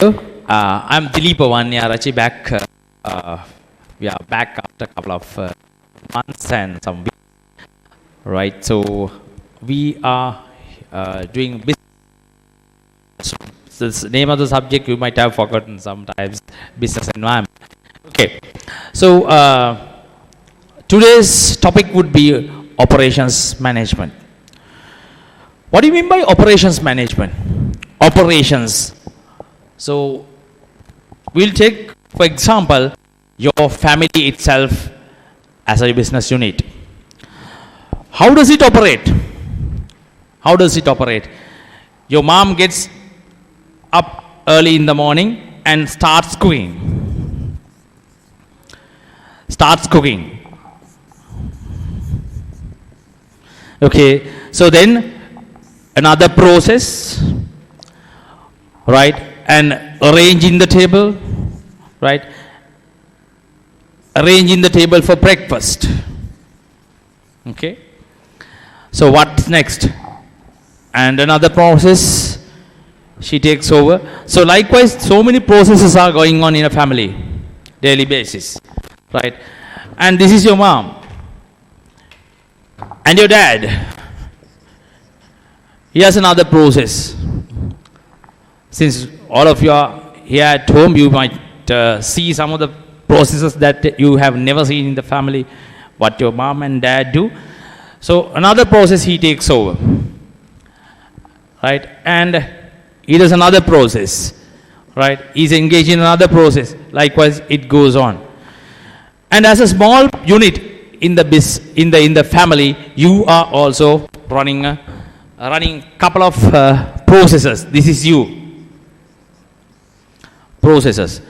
you. I'm Dilip Avanyarachi back. We are back after a couple of months and some weeks. Right, so we are doing business. The name of the subject you might have forgotten sometimes, business environment. Okay, so today's topic would be operations management. What do you mean by operations management? Operations. So we'll take, for example, your family itself as a business unit. How does it operate? How does it operate? Your mom gets up early in the morning and starts cooking. Starts cooking. Okay, so then another process, right? And arranging the table, right? Arranging the table for breakfast. Okay. So what's next? And another process she takes over. So likewise, so many processes are going on in a family, daily basis, right? And this is your mom and your dad. Here's another process. Since all of you are here at home, you might see some of the processes that you have never seen in the family, what your mom and dad do. So another process he takes over, right? And he does another process, right? He's engaged in another process. Likewise, it goes on. And as a small unit in the family, you are also running a couple of processes. This is you. Processes.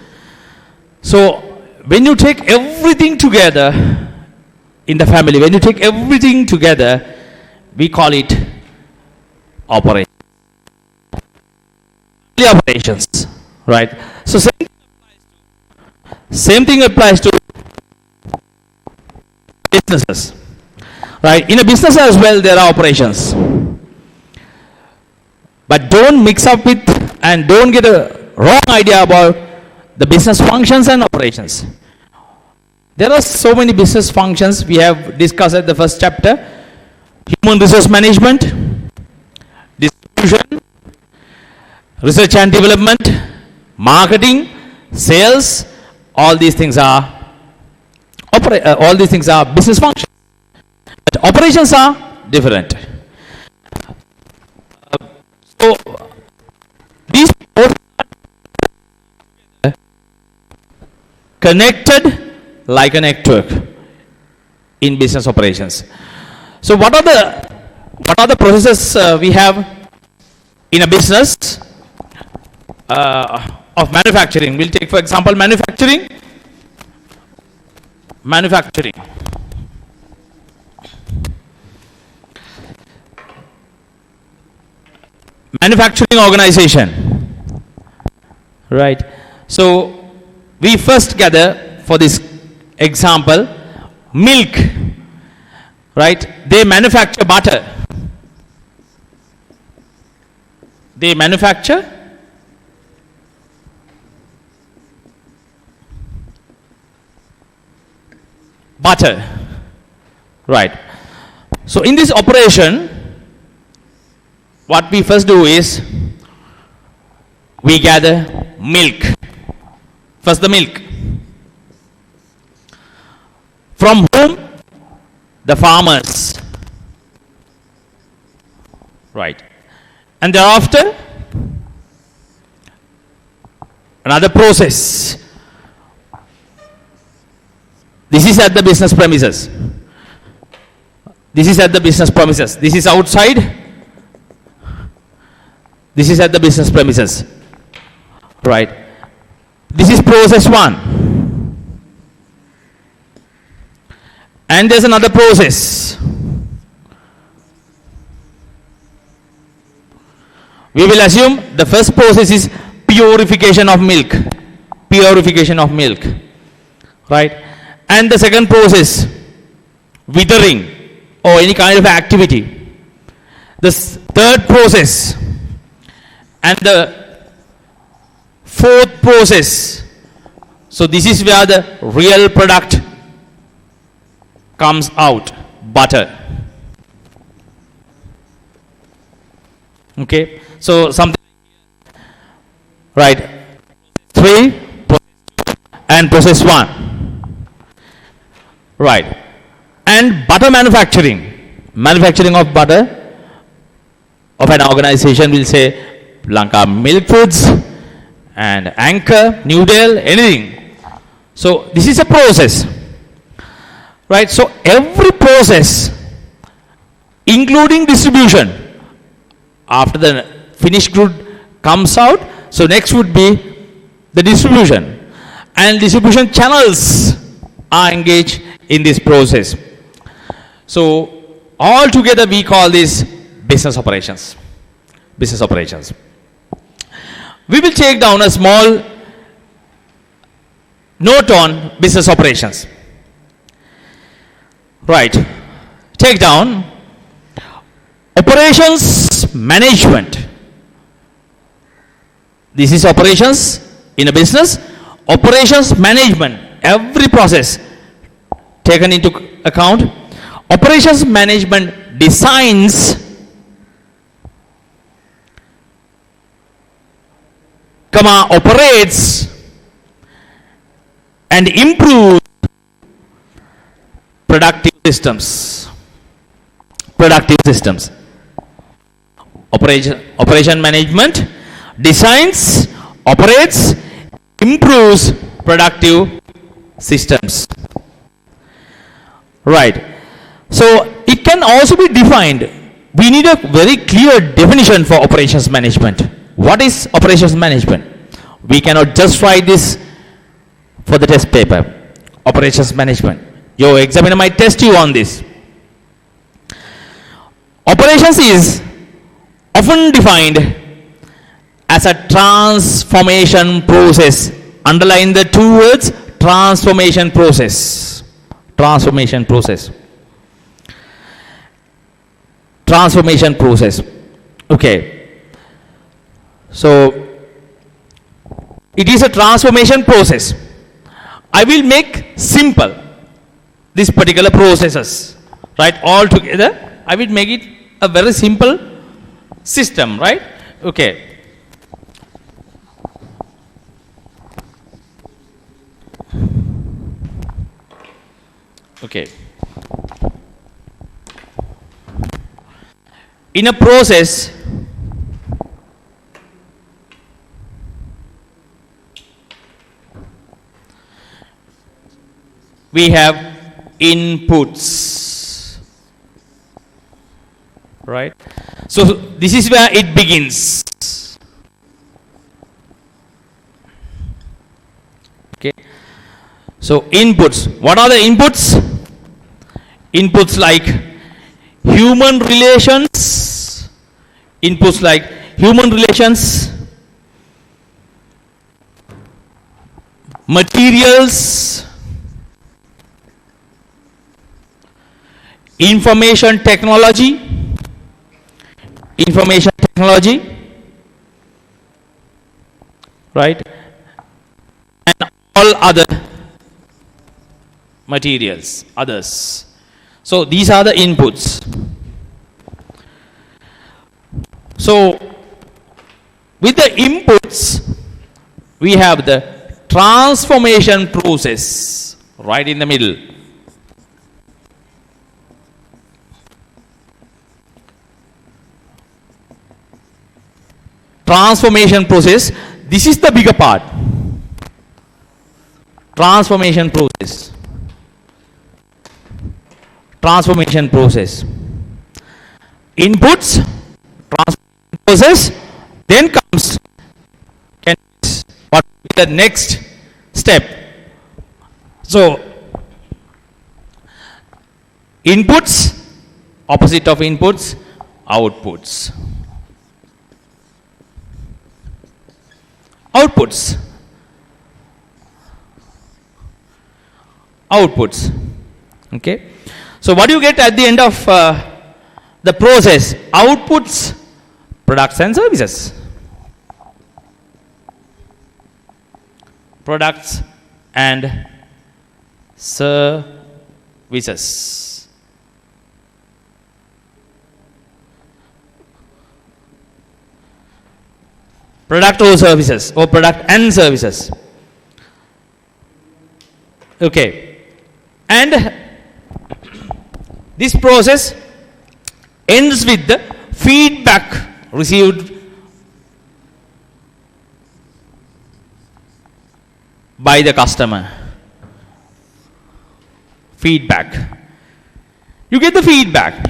So when you take everything together in the family, when you take everything together, we call it operation. Operations, right? So same thing applies to businesses, right? In a business as well, there are operations, but don't mix up with and don't get a wrong idea about the business functions and operations. There are so many business functions we have discussed at the first chapter: human resource management, distribution, research and development, marketing, sales. All these things are business functions, but operations are different. So these connected like a network in business operations. So what are the processes we have in a business of manufacturing? We'll take, for example, manufacturing. Manufacturing organization, right? So we first gather, for this example, milk, right? They manufacture butter. They manufacture butter, right? So in this operation, what we first do is we gather milk. First the milk. From whom? The farmers. Right. And thereafter, another process. This is at the business premises. This is at the business premises. This is outside. This is at the business premises. Right. This is process 1. And there's another process. We will assume the first process is purification of milk. Purification of milk. Right. And the second process, withering or any kind of activity. The third process and the Fourth process. So this is where the real product comes out, butter. Okay, so something, right, 3 and process 1, right. And butter manufacturing of butter of an organization, will say Lanka Milk Foods and Anchor, Newdale, anything. So this is a process, right? So every process, including distribution, after the finished good comes out, so next would be the distribution, and distribution channels are engaged in this process. So all together we call this business operations. Business operations. We will take down a small note on business operations. Right. Take down operations management. This is operations in a business. Operations management. Every process taken into account. Operations management designs operates and improves productive systems. Operation management designs, operates, improves productive systems. Right. So it can also be defined. We need a very clear definition for operations management. What is operations management? We cannot just write this for the test paper. Operations management. Your examiner might test you on this. Operations is often defined as a transformation process. Underline the two words, transformation process. Transformation process. Transformation process. Okay. So it is a transformation process. I will make simple this particular processes, right? All together, I will make it a very simple system, right? Okay. Okay. In a process, we have inputs, right? So this is where it begins. Okay. So inputs. What are the inputs? Inputs like human relations. Inputs like human relations, materials, information technology, right, and all other materials, others. So these are the inputs. So with the inputs, we have the transformation process right in the middle. Transformation process, this is the bigger part. Transformation process. Transformation process. Inputs, transformation process, then comes what the next step. So inputs, opposite of inputs, outputs. Outputs. Outputs. Okay. So what do you get at the end of the process? Outputs, products and services. products and services. Product or services, or product and services. Okay. And this process ends with the feedback received by the customer. Feedback. You get the feedback.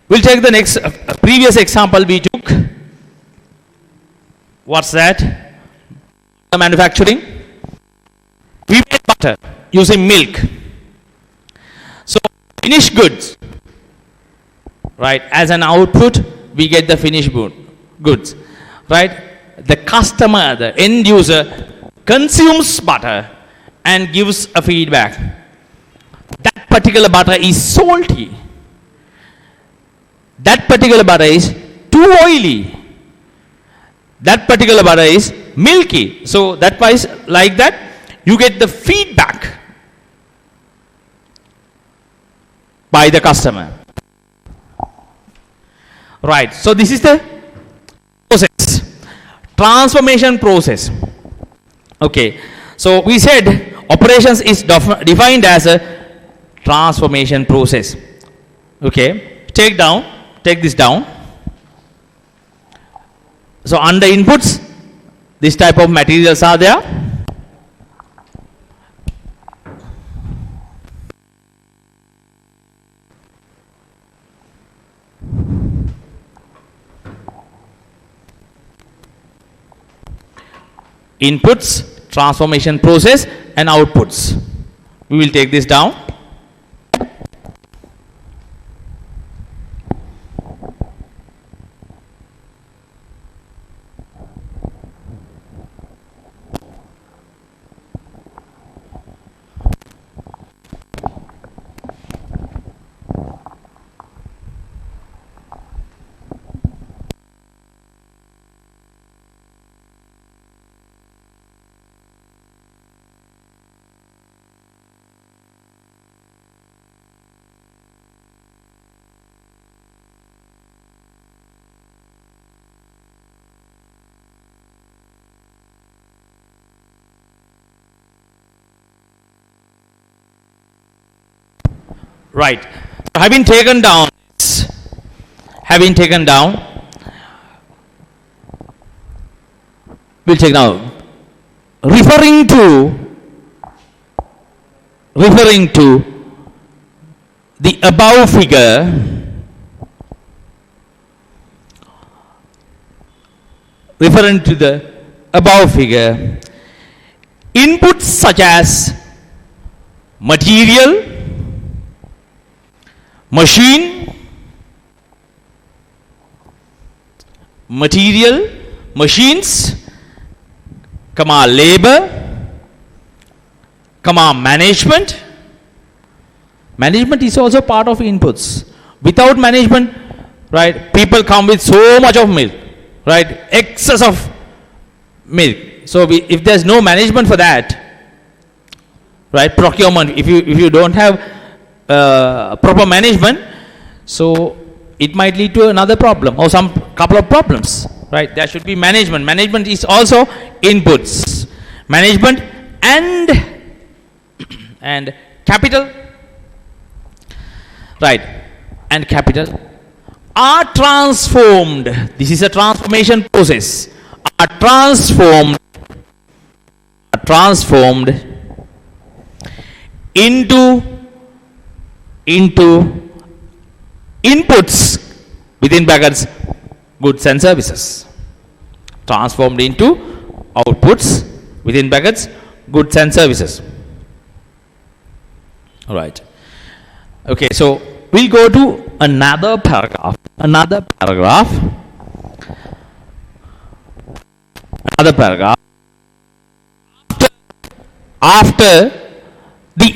We'll take the next previous example we took. What's that? Manufacturing. We make butter using milk. So finished goods, right? As an output, we get the finished goods, right? The customer, the end user, consumes butter and gives a feedback. That particular butter is salty. That particular butter is too oily. That particular butter is milky. So that wise, like that, you get the feedback by the customer. Right. So this is the process. Transformation process. Okay. So we said operations is defined as a transformation process. Okay. Take this down. So under inputs, this type of materials are there. Inputs, transformation process, and outputs. We will take this down. Right. Having taken down, we'll take now. Referring to the above figure, inputs such as material, machines, labor, management. Management is also part of inputs. Without management, right, people come with so much of milk, right, excess of milk. So if there's no management for that, right, procurement, if you don't have proper management, so it might lead to another problem or some couple of problems, right? There should be management. Management is also inputs. Management and capital, right, and capital are transformed. This is a transformation process. Are transformed into inputs within brackets goods and services. Transformed into outputs within brackets goods and services. All right. Okay, so we'll go to another paragraph. After the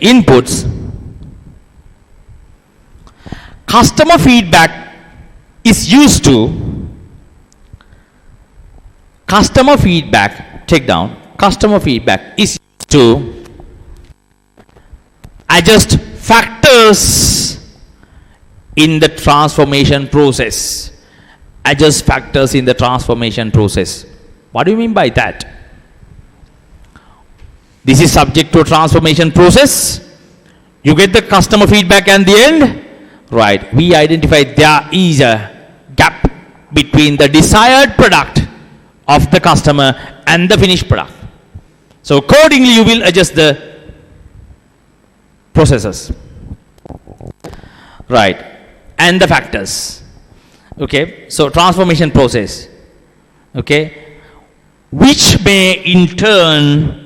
inputs, customer feedback is used to customer feedback, take down, customer feedback is used to adjust factors in the transformation process. Adjust factors in the transformation process. What do you mean by that? This is subject to a transformation process. You get the customer feedback at the end. Right. We identify there is a gap between the desired product of the customer and the finished product. So accordingly you will adjust the processes. Right. And the factors. Okay. So transformation process. Okay. Which may in turn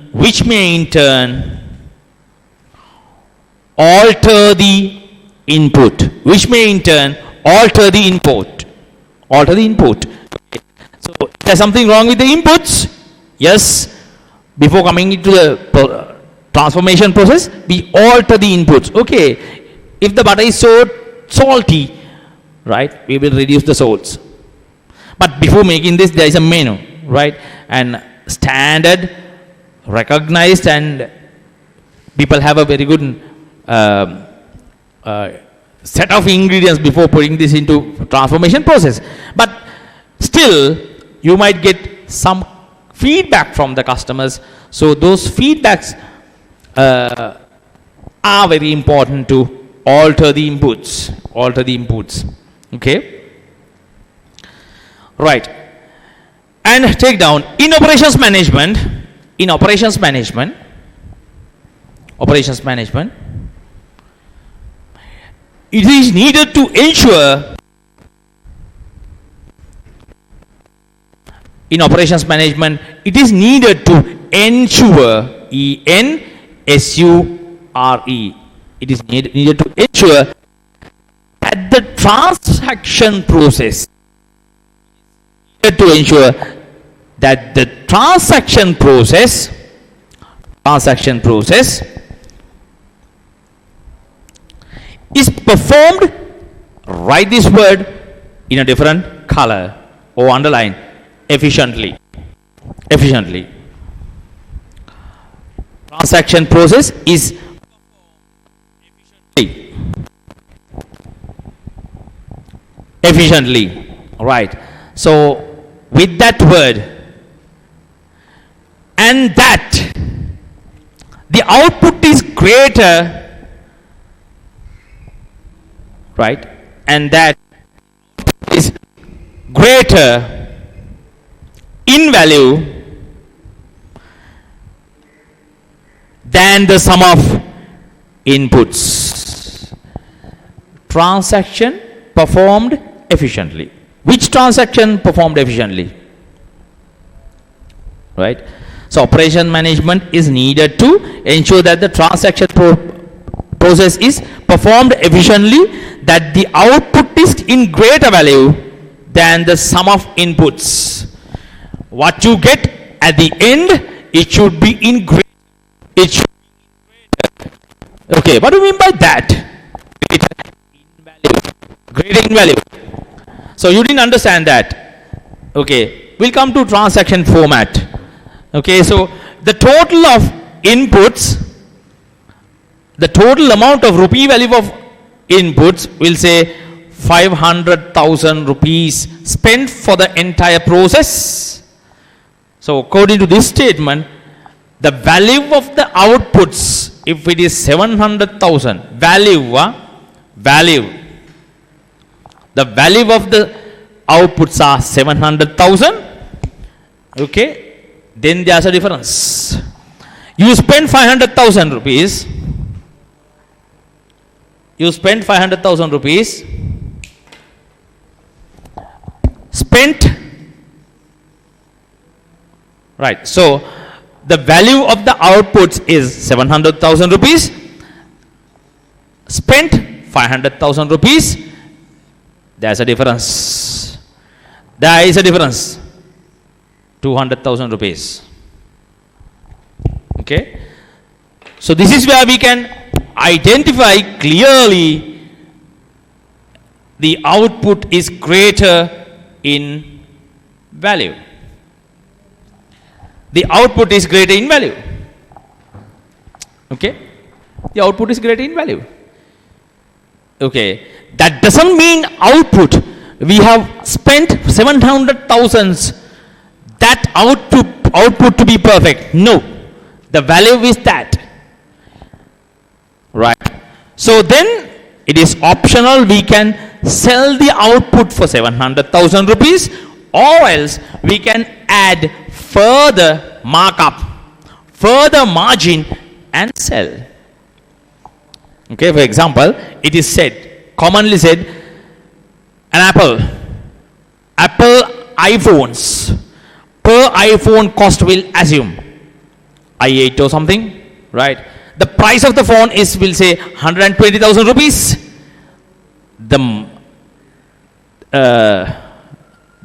alter the input. Which may in turn alter the input. Alter the input. Okay. So there's something wrong with the inputs. Yes. Before coming into the transformation process, we alter the inputs. Okay. If the butter is so salty, right, we will reduce the salts. But before making this, there is a menu, right, and standard, recognized, and people have a very good set of ingredients before putting this into transformation process. But still, you might get some feedback from the customers. So those feedbacks are very important to alter the inputs. Alter the inputs. Okay. Right. And take down in operations management. In operations management. Operations management. It is needed to ensure. In operations management, it is needed to ensure. E-N-S-U-R-E. It is needed to ensure that the transaction process. To ensure that the transaction process is performed. Write this word in a different color or underline. Efficiently. Efficiently. Transaction process is efficiently. Right. So with that word, and that the output is greater, right, and that is greater in value than the sum of inputs. Transaction performed efficiently. Which transaction performed efficiently? Right. So operation management is needed to ensure that the transaction process is performed efficiently, that the output is in greater value than the sum of inputs. What you get at the end, it should be in greater. It should be in greater. Okay, what do you mean by that? Greater in value. Greater in value. So you didn't understand that. Okay, we'll come to transaction format. Okay, so the total of inputs, the total amount of rupee value of inputs, will say 500,000 rupees spent for the entire process. So according to this statement, the value of the outputs, if it is 700,000, the value of the outputs are 700,000. Okay, then there's a difference. You spend 500,000 rupees. You spend 500,000 rupees. Spent. Right. So the value of the outputs is 700,000 rupees. Spent 500,000 rupees. There's a difference. There is a difference. 200,000 rupees. Okay. So this is where we can identify clearly the output is greater in value. the output is greater in value. Okay? The output is greater in value. Okay? That doesn't mean output. We have spent 700,000, that output to be perfect. No. The value is that. Right? So then it is optional. We can sell the output for 700,000 rupees, or else we can add further markup, further margin and sell. Okay, for example, it is said, commonly said, an Apple iPhones, per iPhone cost, will assume i8 or something, right? The price of the phone is, we'll say, 120,000 rupees.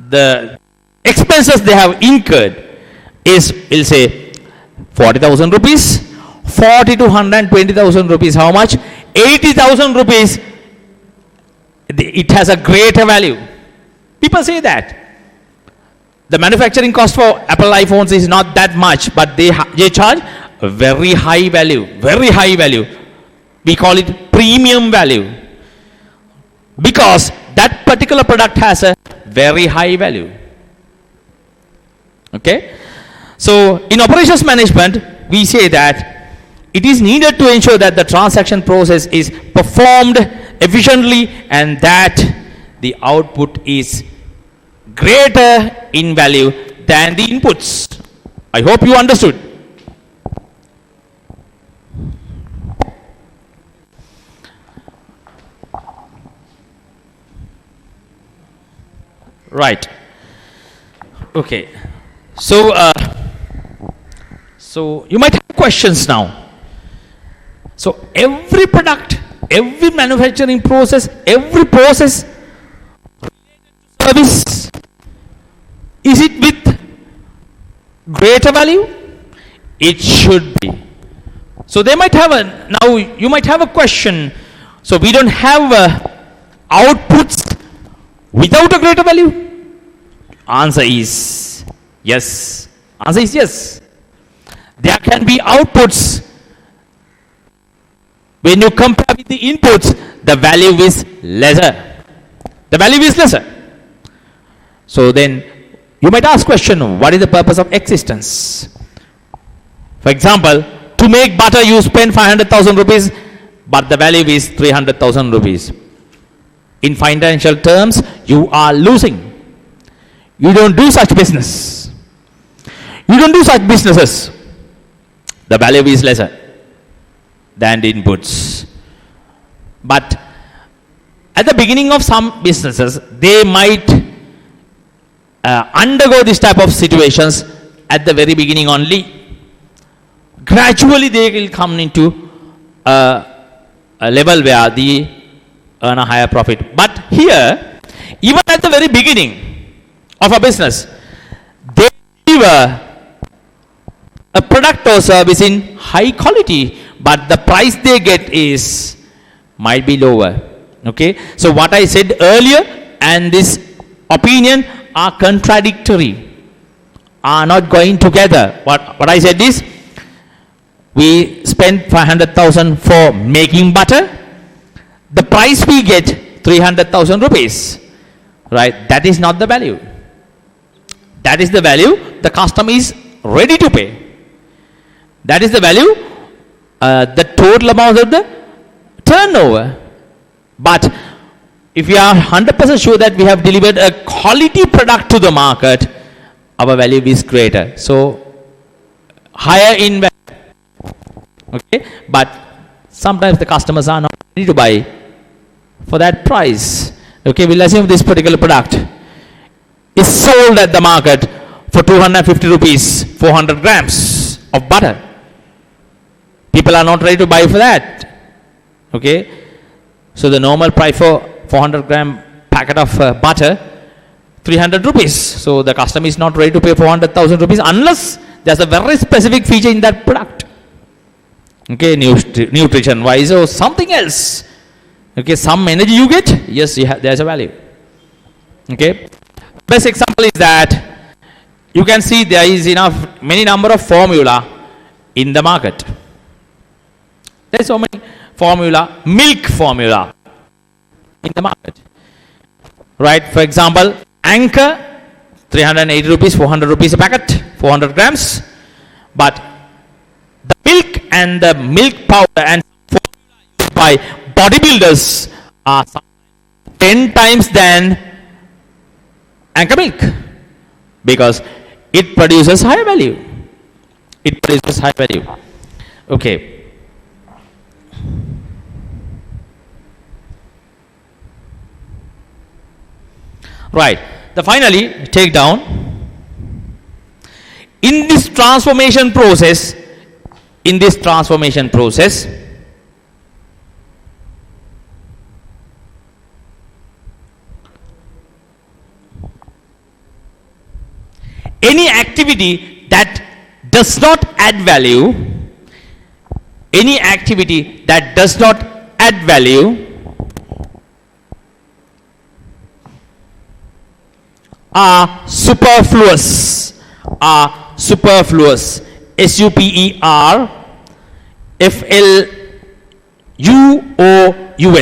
The expenses they have incurred is, we'll say, 40,000 rupees. 40 to 120,000 rupees, how much? 80,000 rupees. It has a greater value. People say that. The manufacturing cost for Apple iPhones is not that much, but they charge a very high value, very high value. We call it premium value, because that particular product has a very high value. Okay? So in operations management, we say that it is needed to ensure that the transaction process is performed efficiently and that the output is greater in value than the inputs. I hope you understood. Right. Okay. So you might have questions now. So every product, every manufacturing process, every process service, is it with greater value? It should be. So they might have now you might have a question. So we don't have outputs without a greater value? Answer is yes. Answer is yes. There can be outputs. When you compare with the inputs, the value is lesser. The value is lesser. So then you might ask question, what is the purpose of existence? For example, to make butter you spend 500,000 rupees, but the value is 300,000 rupees. In financial terms, you are losing. You don't do such business. You don't do such businesses. The value is lesser than the inputs. But at the beginning of some businesses, they might undergo this type of situations at the very beginning only. Gradually they will come into a level where they earn a higher profit. But here, even at the very beginning of a business, they deliver a product or service in high quality, but the price they get is might be lower. Okay, so what I said earlier and this opinion are contradictory, are not going together. What I said is, we spend 500,000 for making butter, the price we get 300,000 rupees, right? That is not the value. That is the value the customer is ready to pay. That is the value, the total amount of the turnover. But if we are 100% sure that we have delivered a quality product to the market, our value is greater. So higher in value. Okay, but sometimes the customers are not ready to buy for that price. Okay, we'll assume this particular product is sold at the market for 250 rupees, 400 grams of butter. People are not ready to buy for that. Okay, so the normal price for 400 gram packet of butter, 300 rupees. So the customer is not ready to pay 400,000 rupees unless there's a very specific feature in that product. Okay, nutrition wise or something else. Okay, some energy you get, yes, there's a value. Okay, best example is that you can see there is many number of formula in the market. There is so many formula, milk formula in the market. Right? For example, Anchor, 380 rupees, 400 rupees a packet, 400 grams. But the milk and the milk powder and formula used by bodybuilders are 10 times than Anchor milk, because it produces high value. It produces high value. Okay. Right. Finally, take down. In this transformation process, any activity that does not add value, are superfluous. SUPERFLUOUS.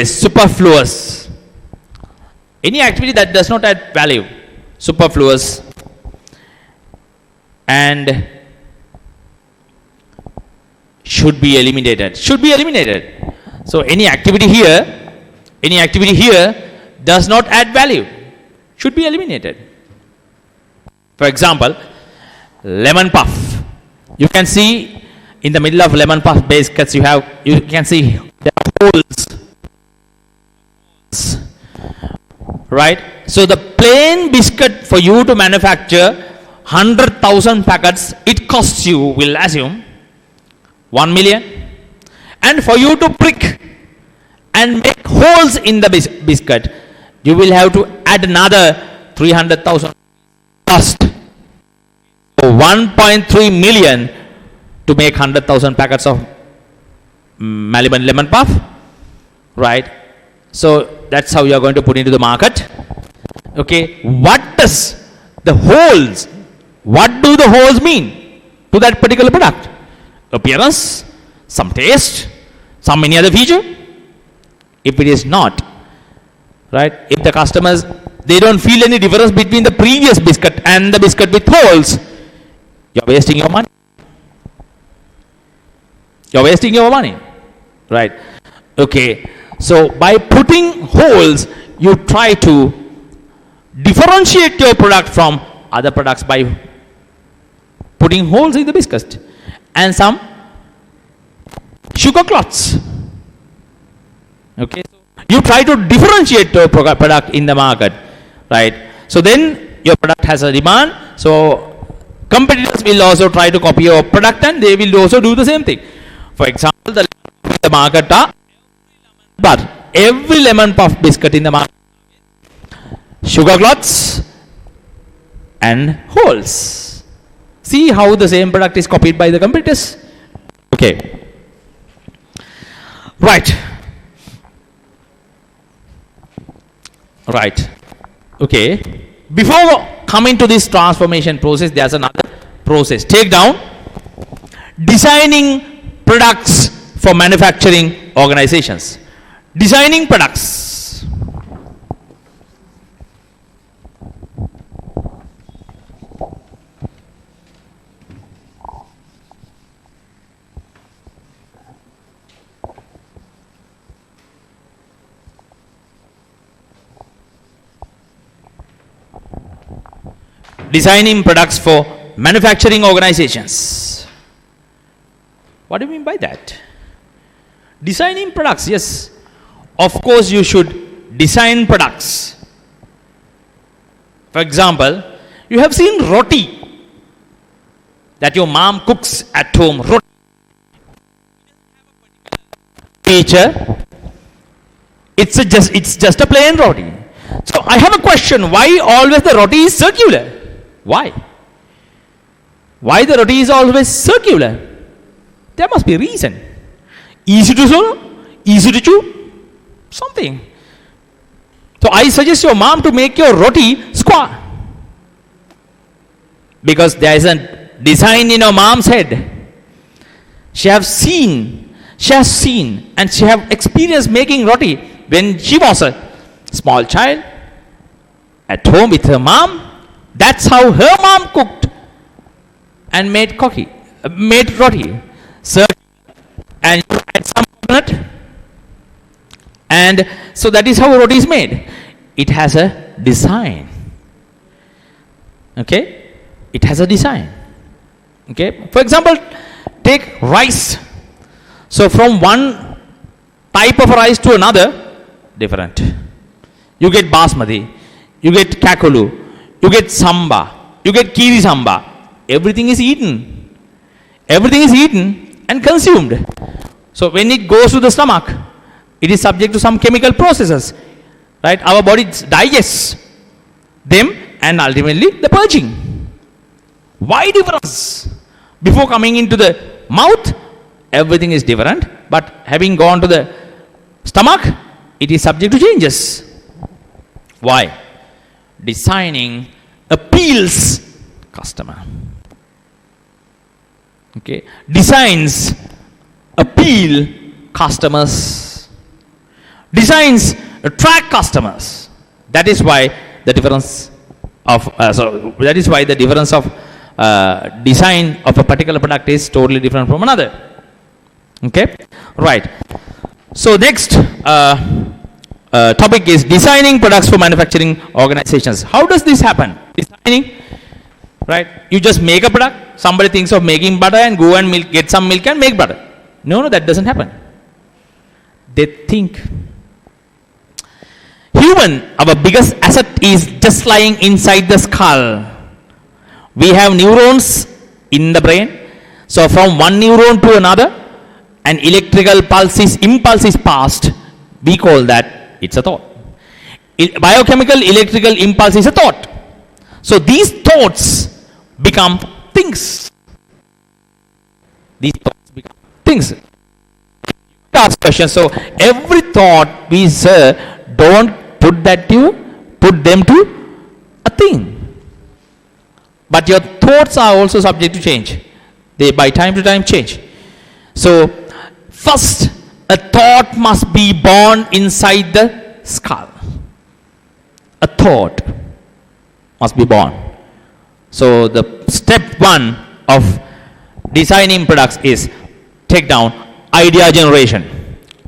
Superfluous. Any activity that does not add value, superfluous, and should be eliminated. So any activity here does not add value, should be eliminated. For example, lemon puff. You can see in the middle of lemon puff biscuits you can see there are holes. Right? So the plain biscuit, for you to manufacture 100,000 packets, it costs you, we'll assume, 1 million. And for you to prick and make holes in the biscuit, you will have to add another 300,000 cost. So 1.3 million to make 100,000 packets of Maliban lemon puff. Right? So that's how you are going to put into the market. Okay. What do the holes mean to that particular product? Appearance, some taste, some any other feature? If it is not, right? If the customers, they don't feel any difference between the previous biscuit and the biscuit with holes, you're wasting your money. Right? Okay. So by putting holes, you try to differentiate your product from other products by putting holes in the biscuit and some sugar clots. Okay, so you try to differentiate your product in the market, right? So then your product has a demand. So competitors will also try to copy your product and they will also do the same thing. For example, the market are, but every lemon puff biscuit in the market, sugar clots and holes. See how the same product is copied by the competitors. Okay. Right. Okay. Before coming to this transformation process, there's another process. Take down. Designing products for manufacturing organizations. Designing products. Designing products for manufacturing organizations. What do you mean by that? Designing products, yes. Of course, you should design products. For example, you have seen roti that your mom cooks at home. Roti. Feature. It's just a plain roti. So I have a question. Why always the roti is circular? Why? Why the roti is always circular? There must be a reason. Easy to swallow, easy to chew, something. So I suggest your mom to make your roti square. Because there is a design in her mom's head. She has seen, and she have experienced making roti when she was a small child at home with her mom. That's how her mom cooked and made roti. So, and you add some coconut, and so that is how roti is made. It has a design. Okay, it has a design. Okay, for example, take rice. So from one type of rice to another, different. You get basmati, you get kakulu, you get samba, you get kiri samba. Everything is eaten. Everything is eaten and consumed. So when it goes to the stomach, it is subject to some chemical processes. Right? Our body digests them and ultimately the purging. Why difference? Before coming into the mouth, everything is different, but having gone to the stomach, it is subject to changes. Why? Designing appeals customer. Okay, designs appeal customers. Designs attract customers. That is why the difference of design of a particular product is totally different from another. Okay, right. So next topic is designing products for manufacturing organizations. How does this happen? Designing, right? You just make a product. Somebody thinks of making butter and go and get some milk and make butter. No, that doesn't happen. They think. Human, our biggest asset is just lying inside the skull. We have neurons in the brain. So from one neuron to another, an electrical impulse is passed. We call that it's a thought. Biochemical electrical impulse is a thought. So these thoughts become things. These thoughts become things. Ask questions. So every thought we say, don't put them to a thing. But your thoughts are also subject to change. They by time to time change. So first, a thought must be born inside the skull. A thought must be born. So the step one of designing products is take down idea generation.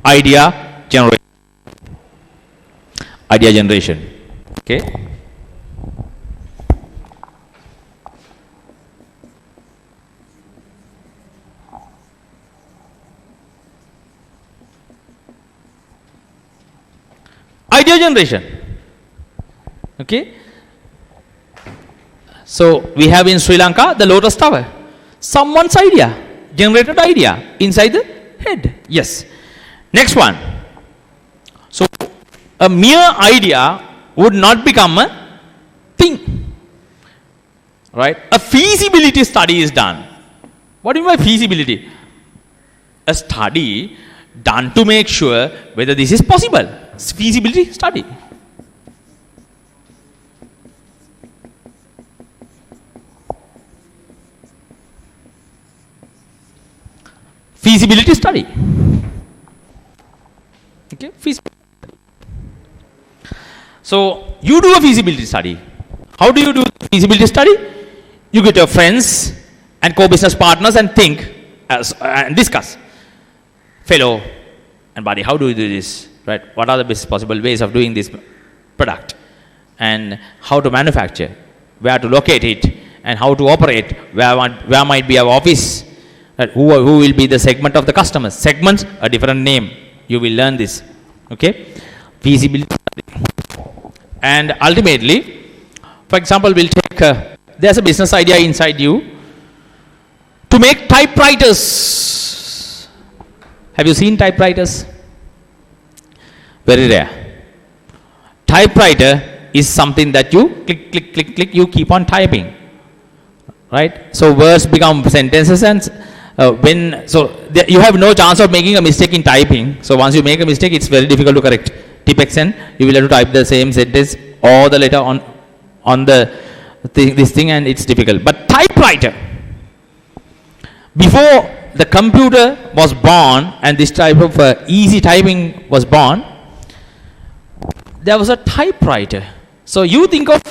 Idea generation. Okay. Idea generation. Okay. So we have in Sri Lanka the Lotus Tower. Someone's idea, generated idea inside the head. Yes. Next one. So a mere idea would not become a thing. Right? A feasibility study is done. What do you mean by feasibility? A study done to make sure whether this is possible. It's feasibility study. Feasibility study. Okay, feasibility. So you do a feasibility study. How do you do feasibility study? You get your friends and co-business partners and think and discuss. Fellow and buddy, how do you do this? Right? What are the best possible ways of doing this product? And how to manufacture? Where to locate it? And how to operate? Where might be our office? Right? Who will be the segment of the customers? Segments, a different name. You will learn this. Okay? Feasibility study. And ultimately, for example, we'll take, there's a business idea inside you to make typewriters. Have you seen typewriters? Very rare. Typewriter is something that you click, click, click, click, you keep on typing. Right? So words become sentences and you have no chance of making a mistake in typing. So once you make a mistake, it's very difficult to correct. Tip XN, you will have to type the same sentence or the letter on the this thing, and it's difficult. But typewriter, before the computer was born and this type of easy typing was born, there was a typewriter. So you think of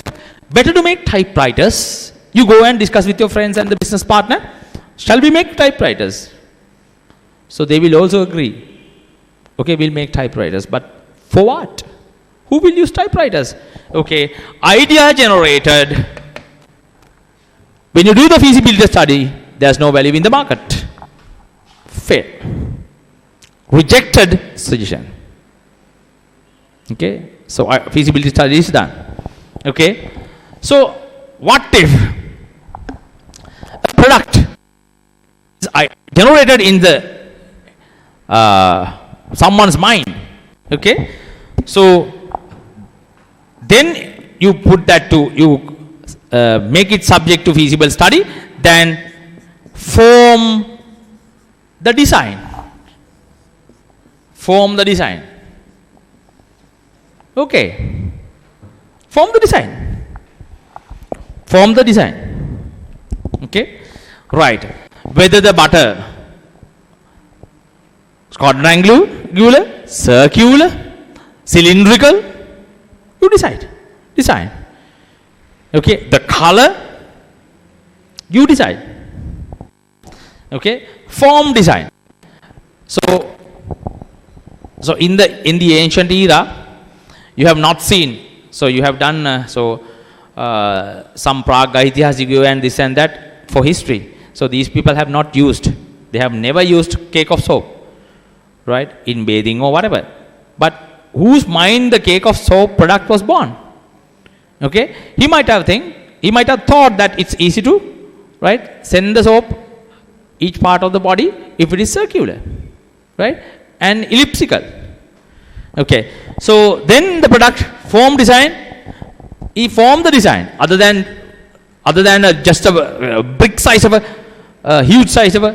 better to make typewriters. You go and discuss with your friends and the business partner, shall we make typewriters? So they will also agree. Okay, we'll make typewriters, but for what? Who will use typewriters? Okay, idea generated. When you do the feasibility study, there's no value in the market. Fail. Rejected suggestion. Okay, so feasibility study is done. Okay, so what if a product is generated in the someone's mind? Okay, so then you put that to, you make it subject to feasible study, then form the design. Form the design. Okay. Form the design. Form the design. Okay. Right. Whether the butter is quadrangular, circular, cylindrical, you decide. Design. Okay. The color, you decide. Okay. Form design. So in the ancient era, you have not seen. So you have done some Prague Aitihasic and this and that for history. So these people have not used. They have never used cake of soap, right? In bathing or whatever. But whose mind the cake of soap product was born? Okay, he might have thought that it's easy to, right, send the soap each part of the body if it is circular, right, and elliptical. Okay, so then the product form design, he formed the design other than just a big size of a huge size of a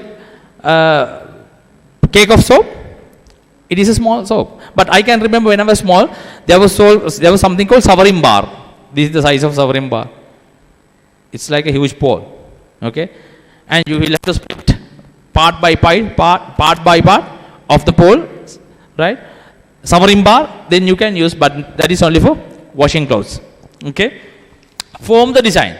cake of soap. It is a small soap. But I can remember when I was small, there was something called Savarim bar. This is the size of Savarim bar. It's like a huge pole. Okay, and you will have to split part by part of the pole, right? Savarim bar, then you can use, but that is only for washing clothes. Okay, form the design.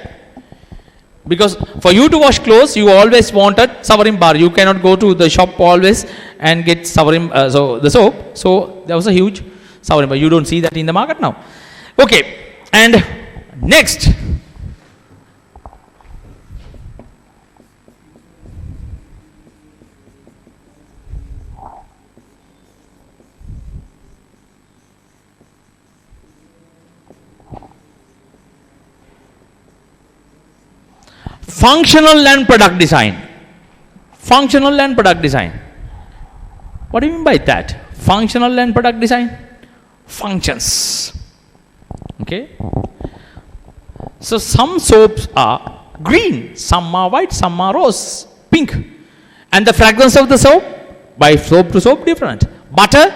Because for you to wash clothes, you always wanted Savarim bar. You cannot go to the shop always and get Savarim, the soap. So there was a huge Savarim bar. You don't see that in the market now. Okay, and next. Functional and product design. Functional and product design. What do you mean by that? Functional and product design? Functions. Okay. So some soaps are green, some are white, some are rose, pink. And the fragrance of the soap, by soap to soap, different. Butter,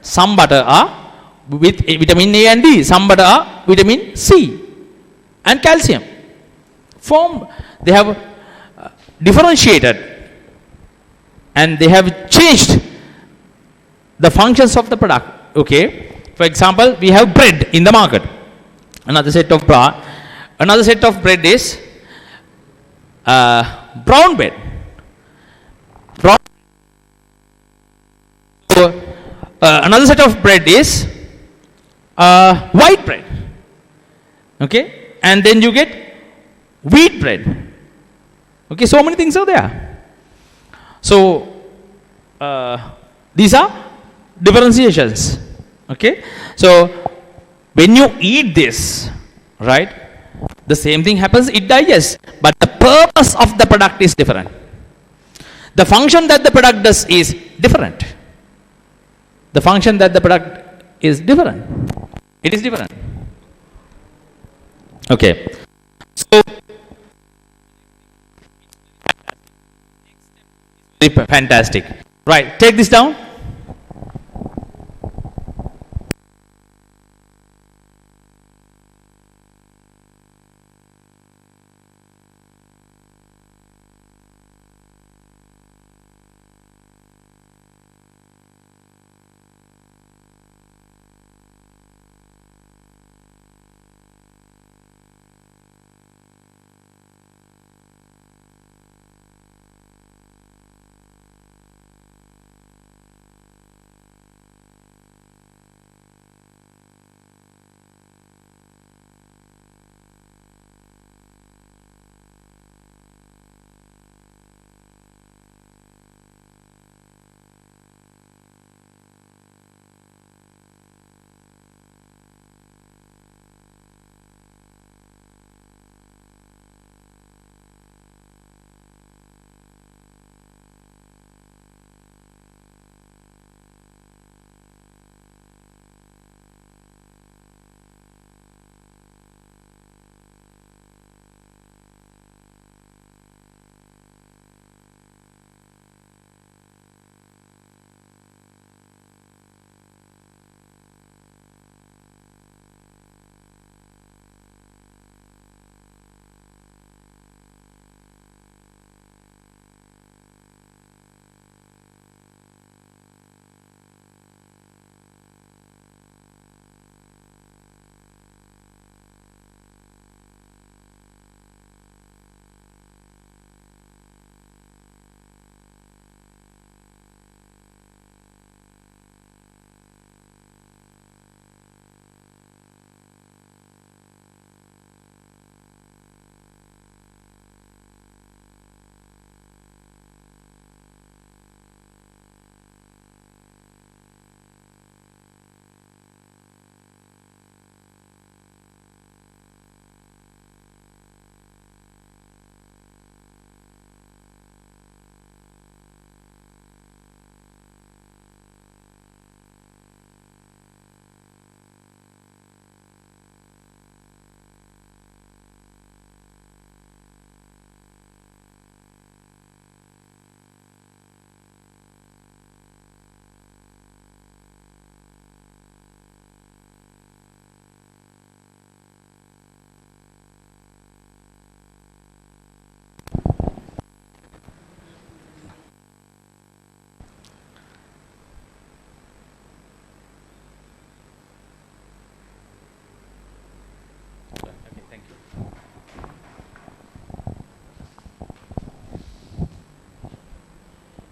some butter are with vitamin A and D, some butter are vitamin C and calcium. They have differentiated and they have changed the functions of the product. Okay, for example, we have bread in the market. Another set of bread is brown bread. Another set of bread is white bread. Okay, and then you get wheat bread. Okay, so many things are there. So these are differentiations. Okay, so when you eat this, right, the same thing happens, it digests, but the purpose of the product is different. The function that the product does is different. The function that the product is different. It is different. Okay, so fantastic. Right, take this down.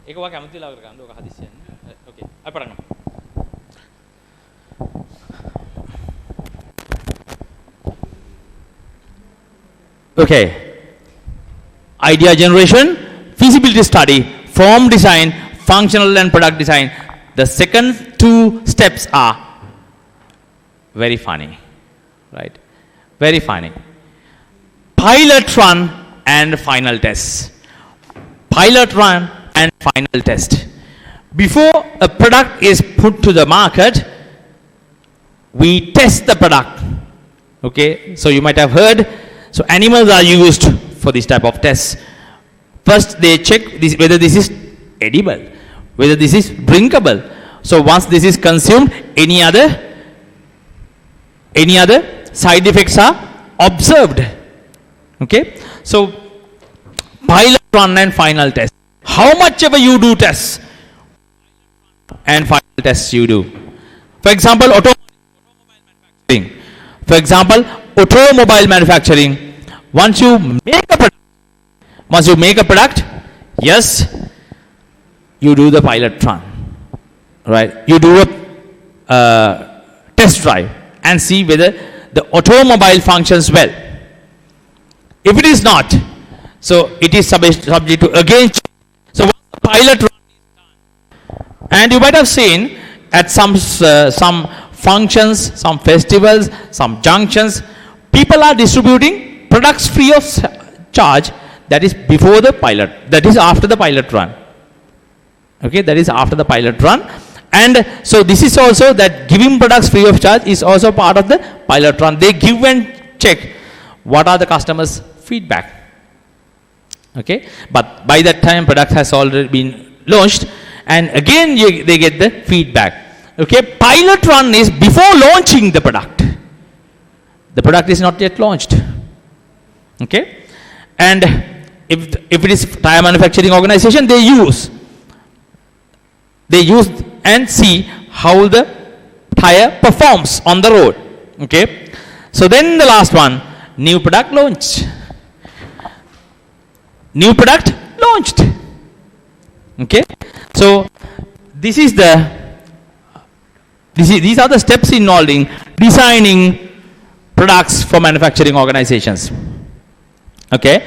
ඒක ඔයා කැමති ලා කරගන්න ඔක හදිස්සියෙන්. ඕකේ. අපි පටන් ගමු. Okay. Idea generation, feasibility study, form design, functional and product design. The second two steps are very funny, right? Very funny. Pilot run and final test. Pilot run and final test. Before a product is put to the market, we test the product. Okay, so you might have heard, so animals are used for this type of tests. First they check whether this is edible, whether this is drinkable. So once this is consumed, any other side effects are observed. Okay, so pilot run and final test. How much ever you do tests and final tests you do. For example, automobile manufacturing. Once you make a product, yes, you do the pilot run, right? You do a test drive and see whether the automobile functions well. If it is not, so it is subject to again. So once the pilot run is done, and you might have seen at some functions, some festivals, some junctions, people are distributing products free of charge. That is before the pilot. That is after the pilot run. Okay, that is after the pilot run. And so this is also that giving products free of charge is also part of the pilot run. They give and check what are the customers' feedback. Okay, but by that time product has already been launched, and again they get the feedback. Okay, pilot run is before launching the product. The product is not yet launched. Okay, and if it is tire manufacturing organization, they use and see how the tire performs on the road. Okay, so then the last one, new product launch. New product launched. Okay, so these are the steps involved in designing products for manufacturing organizations. Okay,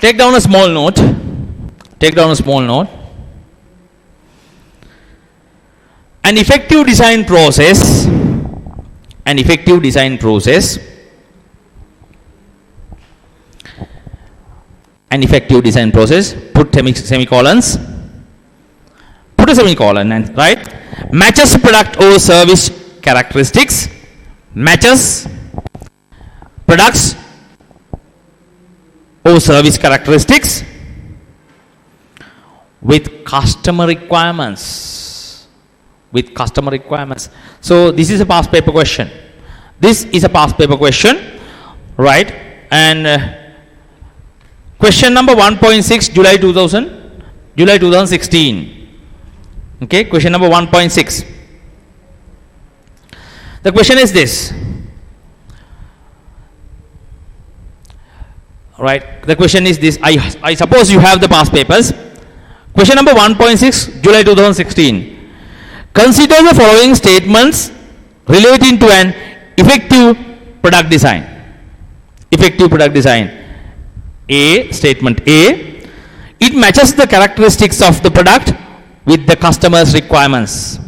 take down a small note. An effective design process. Put semicolons. Put a semicolon and right. Matches product or service characteristics. Matches products or service characteristics with customer requirements. So this is a past paper question. Right? And question number 1.6, July 2016. Okay, question number 1.6. The question is this. Right, the question is this. I suppose you have the past papers. Question number 1.6, July 2016. Consider the following statements relating to an effective product design. A, statement A, it matches the characteristics of the product with the customer's requirements.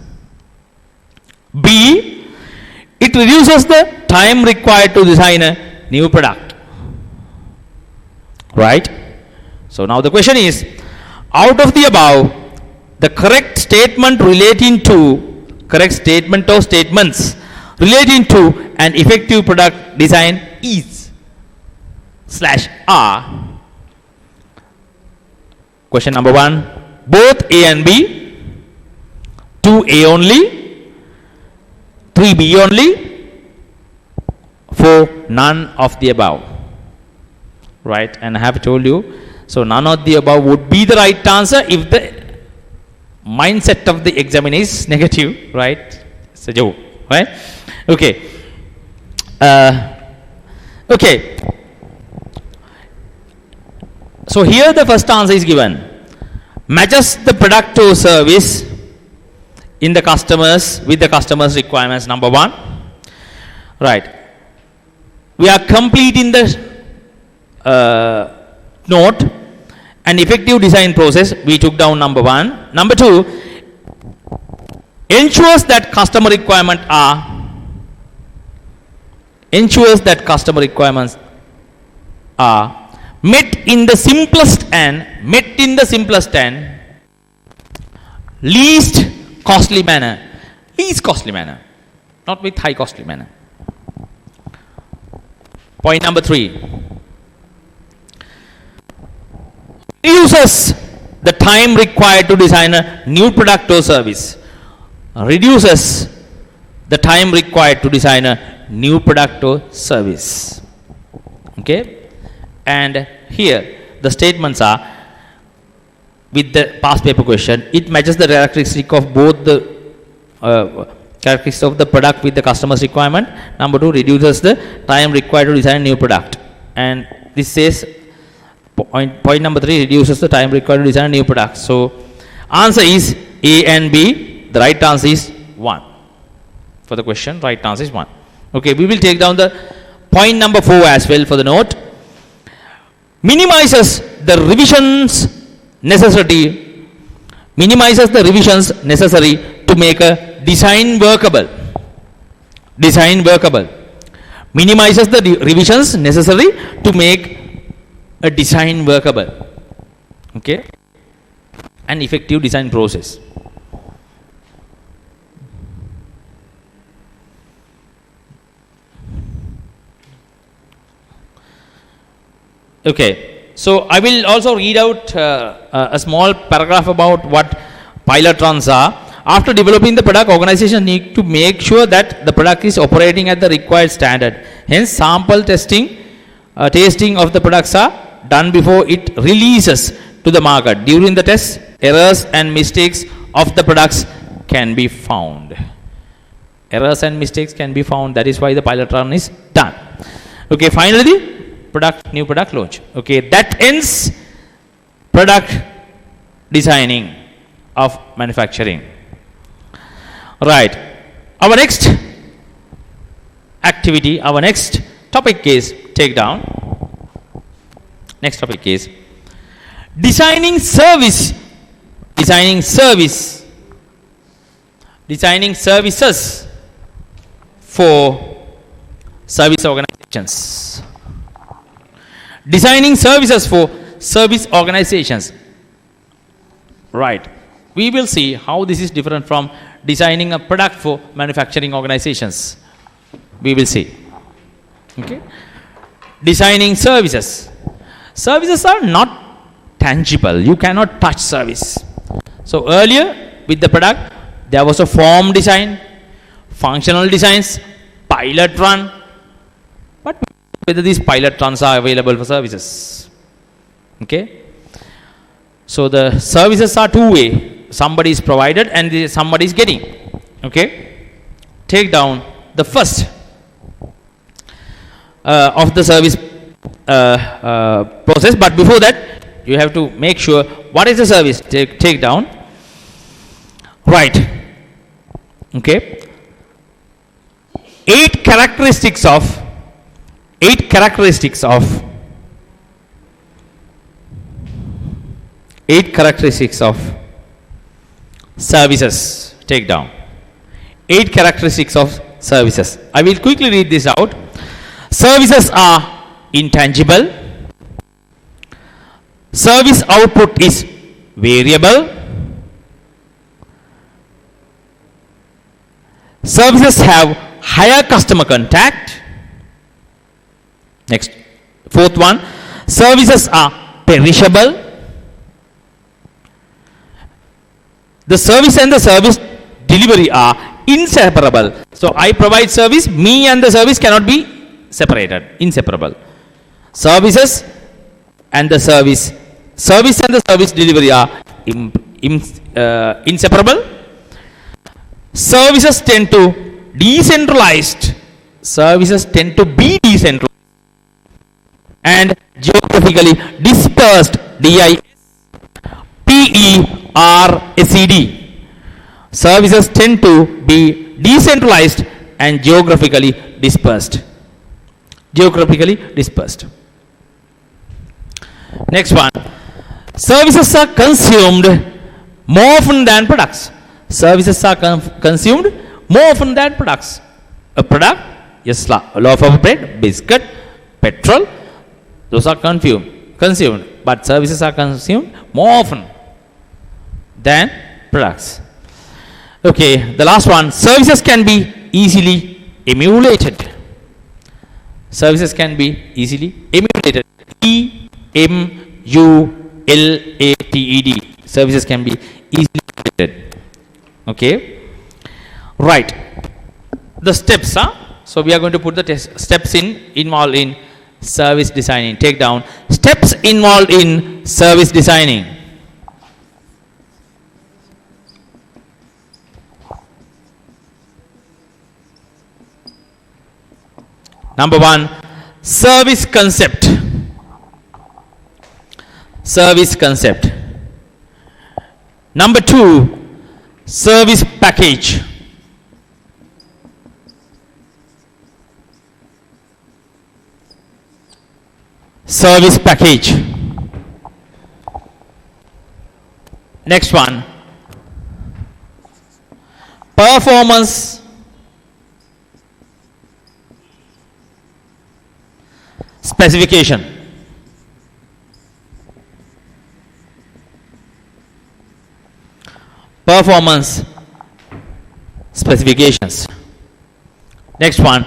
B, it reduces the time required to design a new product. Right? So now the question is, out of the above, the correct statement or statements relating to an effective product design is /R. Question number 1, both A and B, 2 A only, 3 B only, 4 none of the above. Right, and I have told you, so none of the above would be the right answer if the mindset of the examiner is negative, right? It's a joke, right? Okay. Okay. So here the first answer is given. matches the product to service in the customers with the customer's requirements. Number one, right? We are completing the note and effective design process. We took down number one. Number two, ensures that customer requirements are met in the simplest and least costly manner, not with high costly manner. Point number three, reduces the time required to design a new product or service. Reduces the time required to design a new product or service. Okay, and here the statements are with the past paper question. It matches the characteristic of both the characteristics of the product with the customer's requirement. Number two, reduces the time required to design a new product. And this says point number three, reduces the time required to design a new product. So answer is A and B. The right answer is 1 for the question. Right answer is 1. Okay, we will take down the point number 4 as well for the note. Minimizes the revisions necessary to make a design workable. Minimizes the revisions necessary to make a design workable. Okay, an effective design process. Okay, so I will also read out a small paragraph about what pilot runs are. After developing the product, organizations need to make sure that the product is operating at the required standard. Hence, sample tasting of the products are done before it releases to the market. During the test, errors and mistakes of the products can be found. That is why the pilot run is done. Okay, finally, new product launch. Okay, that ends product designing of manufacturing. Right, our next activity, our next topic is take down. Next topic is designing services for service organizations. Designing services for service organizations. Right. We will see how this is different from designing a product for manufacturing organizations. We will see. Okay. Designing services. Services are not tangible. You cannot touch service. So earlier with the product, there was a form design, functional designs, pilot run. But whether these pilot runs are available for services. Okay. So the services are two-way. Somebody is provided and somebody is getting. Okay. Take down the first of the service process. But before that, you have to make sure what is the service. Take down. Right. Okay. 8 characteristics of services. Take down 8 characteristics of services. I will quickly read this out. Services are intangible. Service output is variable. Services have higher customer contact. Next, fourth one, services are perishable. The service and the service delivery are inseparable. So I provide service, me and the service cannot be separated, inseparable. Services and the service delivery are inseparable. Services tend to be decentralized and geographically dispersed, DIS. SED. Services tend to be decentralized and geographically dispersed. Geographically dispersed. Next one. Services are consumed more often than products. Services are consumed more often than products. A product, yes, loaf of bread, biscuit, petrol, those are consumed. But services are consumed more often than products. Okay, the last one. Services can be easily emulated. Services can be easily emulated. EMULATED. Services can be easily emulated. Okay. Right. The steps. So we are going to put the steps involved in service designing. Take down steps involved in service designing. Number 1, service concept. Service concept. Number 2, service package. Service package. Next one, performance specification. Performance specifications. Next one,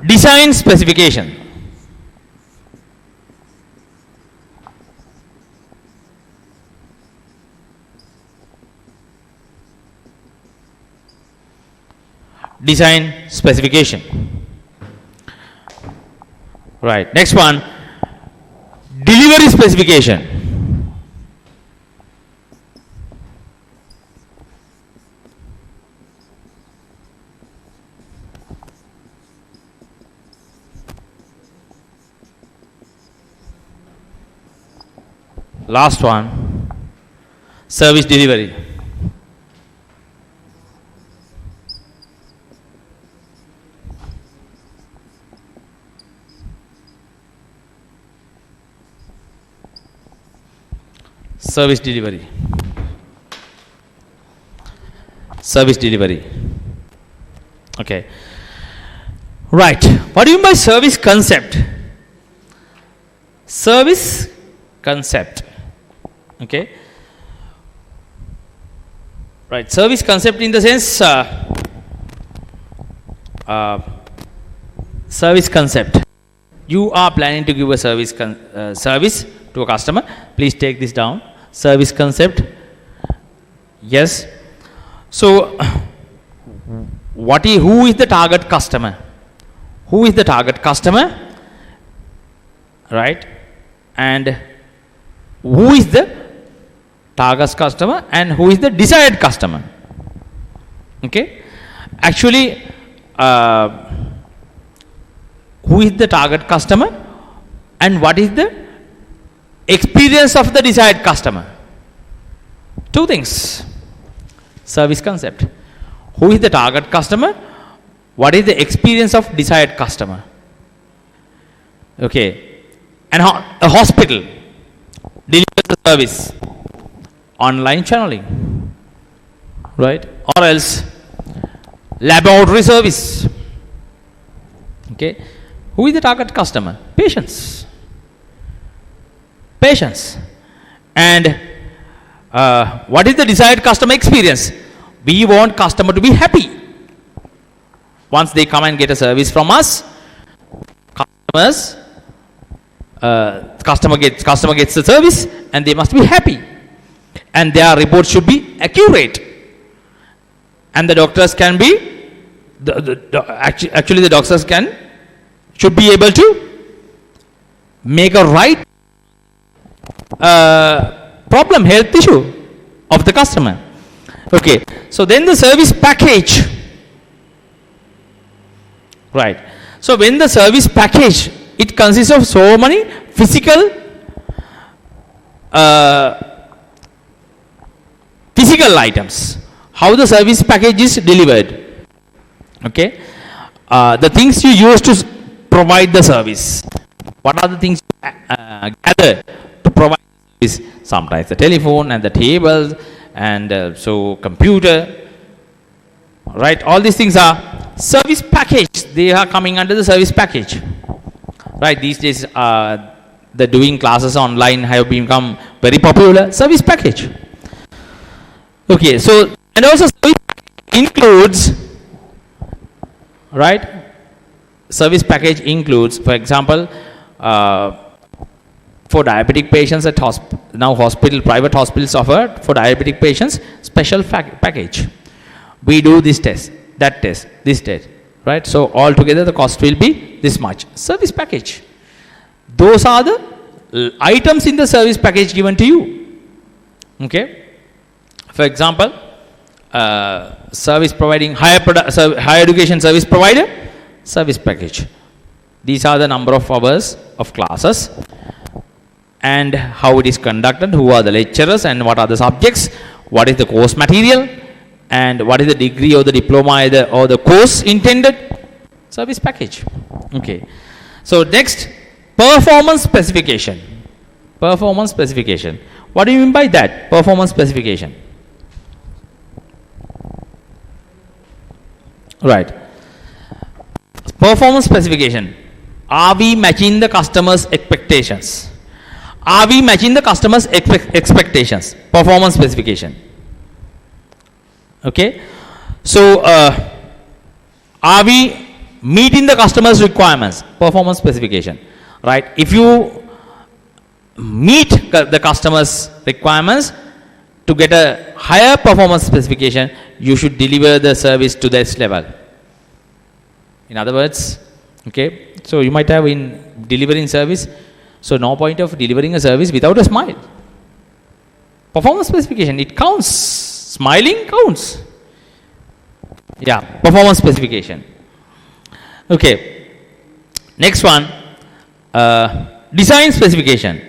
design specification. Design specification. Right. Next one, delivery specification. Last one, service delivery. Service delivery. Service delivery. Okay. Right. What do you mean by service concept? Service concept. Okay. Right. Service concept in the sense service concept. You are planning to give a service to a customer. Please take this down. Service concept. Yes. So, who is the target customer? Who is the target customer? Right. And who is the target customer and who is the desired customer? Okay. Actually, who is the target customer and what is the experience of the desired customer? Two things. Service concept. Who is the target customer? What is the experience of desired customer? Okay. And a hospital delivers the service. Online channeling. Right? Or else laboratory service. Okay. Who is the target customer? Patients. Patients. And what is the desired customer experience? We want customer to be happy. Once they come and get a service from us, customer gets the service and they must be happy. And their report should be accurate. And the doctors can be, actually the doctors should be able to make a right problem, health issue of the customer. Okay. So then the service package. Right. So when the service package, it consists of so many physical physical items, how the service package is delivered. Okay, the things you use to provide the service. What are the things you gather to provide the service? Sometimes the telephone and the tables and so computer. Right, all these things are service package. They are coming under the service package. Right, these days the doing classes online have become very popular. Service package. Okay, so and also service includes, right, service package includes, for example, for diabetic patients at private hospitals offer for diabetic patients special package. We do this test, that test, this test, right? So altogether the cost will be this much. Service package. Those are the items in the service package given to you. Okay. For example, service providing higher education service provider, service package. These are the number of hours of classes and how it is conducted, who are the lecturers and what are the subjects, what is the course material, and what is the degree or the diploma or the course intended. Service package. Okay. So next, performance specification. Performance specification. What do you mean by that? Performance specification. Right. Performance specification. Are we matching the customer's expectations? Are we matching the customer's expectations? Performance specification. Okay. So, are we meeting the customer's requirements? Performance specification. Right. If you meet the customer's requirements to get a higher performance specification, you should deliver the service to this level. In other words, okay. So, you might have in delivering service. So, no point of delivering a service without a smile. Performance specification, it counts. Smiling counts. Yeah, performance specification. Okay. Next one, design specification.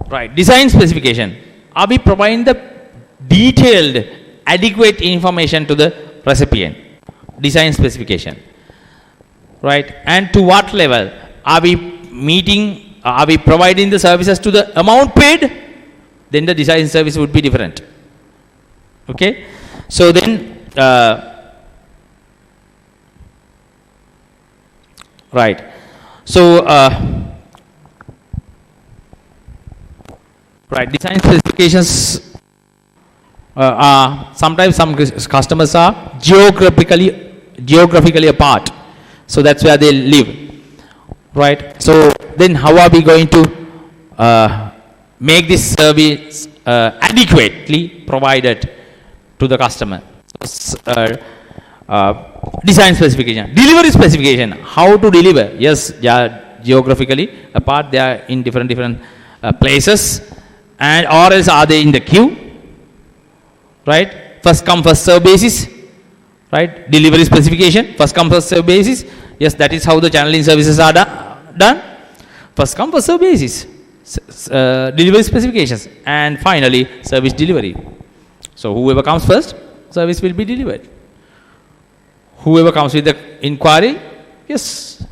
Right, design specification. Are we providing the detailed, adequate information to the recipient? Design specification. Right, and to what level? Are we meeting, are we providing the services to the amount paid? Then the design service would be different. Okay. So then, right. So, right, design specifications are sometimes some customers are geographically apart. So that's where they live. Right. So then how are we going to make this service adequately provided to the customer? Design specification. Delivery specification. How to deliver? Yes, they are geographically apart. They are in different places, and or else are they in the queue? Right. First come first serve basis. Right. Delivery specification. First come first serve basis. Yes, that is how the channeling services are done. First come first serve basis. Delivery specifications, and finally service delivery. So whoever comes first, service will be delivered. Whoever comes with the inquiry, yes,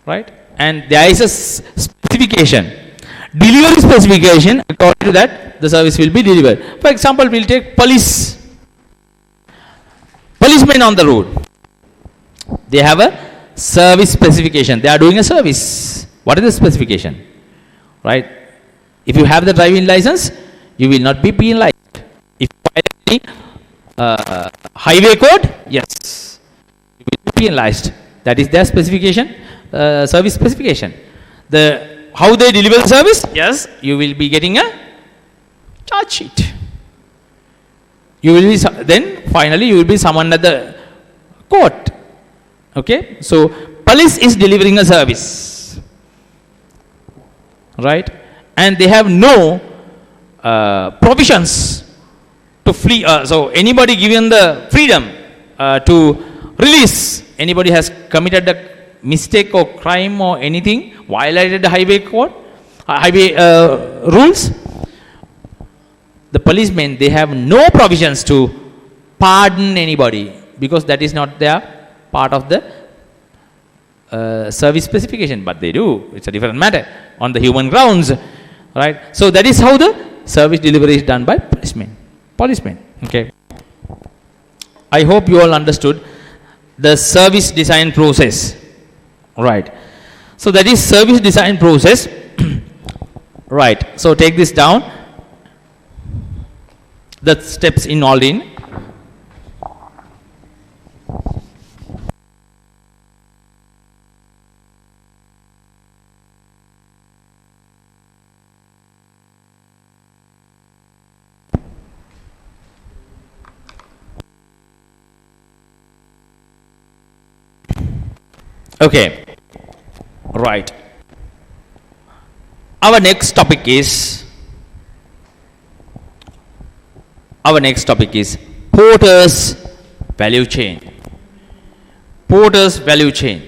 right? And there is a specification, delivery specification. According to that, the service will be delivered. For example, we'll take policemen on the road. They have a service specification. They are doing a service. What is the specification? Right? If you have the driving license, you will not be penalized. If you violate any highway code, yes, you will be penalized. That is their specification, service specification. How they deliver the service? Yes, you will be getting a charge sheet. You will be then finally you will be summoned at the court. Okay, so police is delivering a service, right? And they have no provisions to flee. So anybody given the freedom to release, anybody has committed a mistake or crime or anything, violated the highway code, highway rules, the policemen, they have no provisions to pardon anybody because that is not their part of the service specification, but they do. It's a different matter on the human grounds, right? So that is how the service delivery is done by policemen. Okay. I hope you all understood the service design process, right? So that is service design process, right? So take this down. The steps involved in. Okay, right. Our next topic is Porter's value chain. Porter's value chain.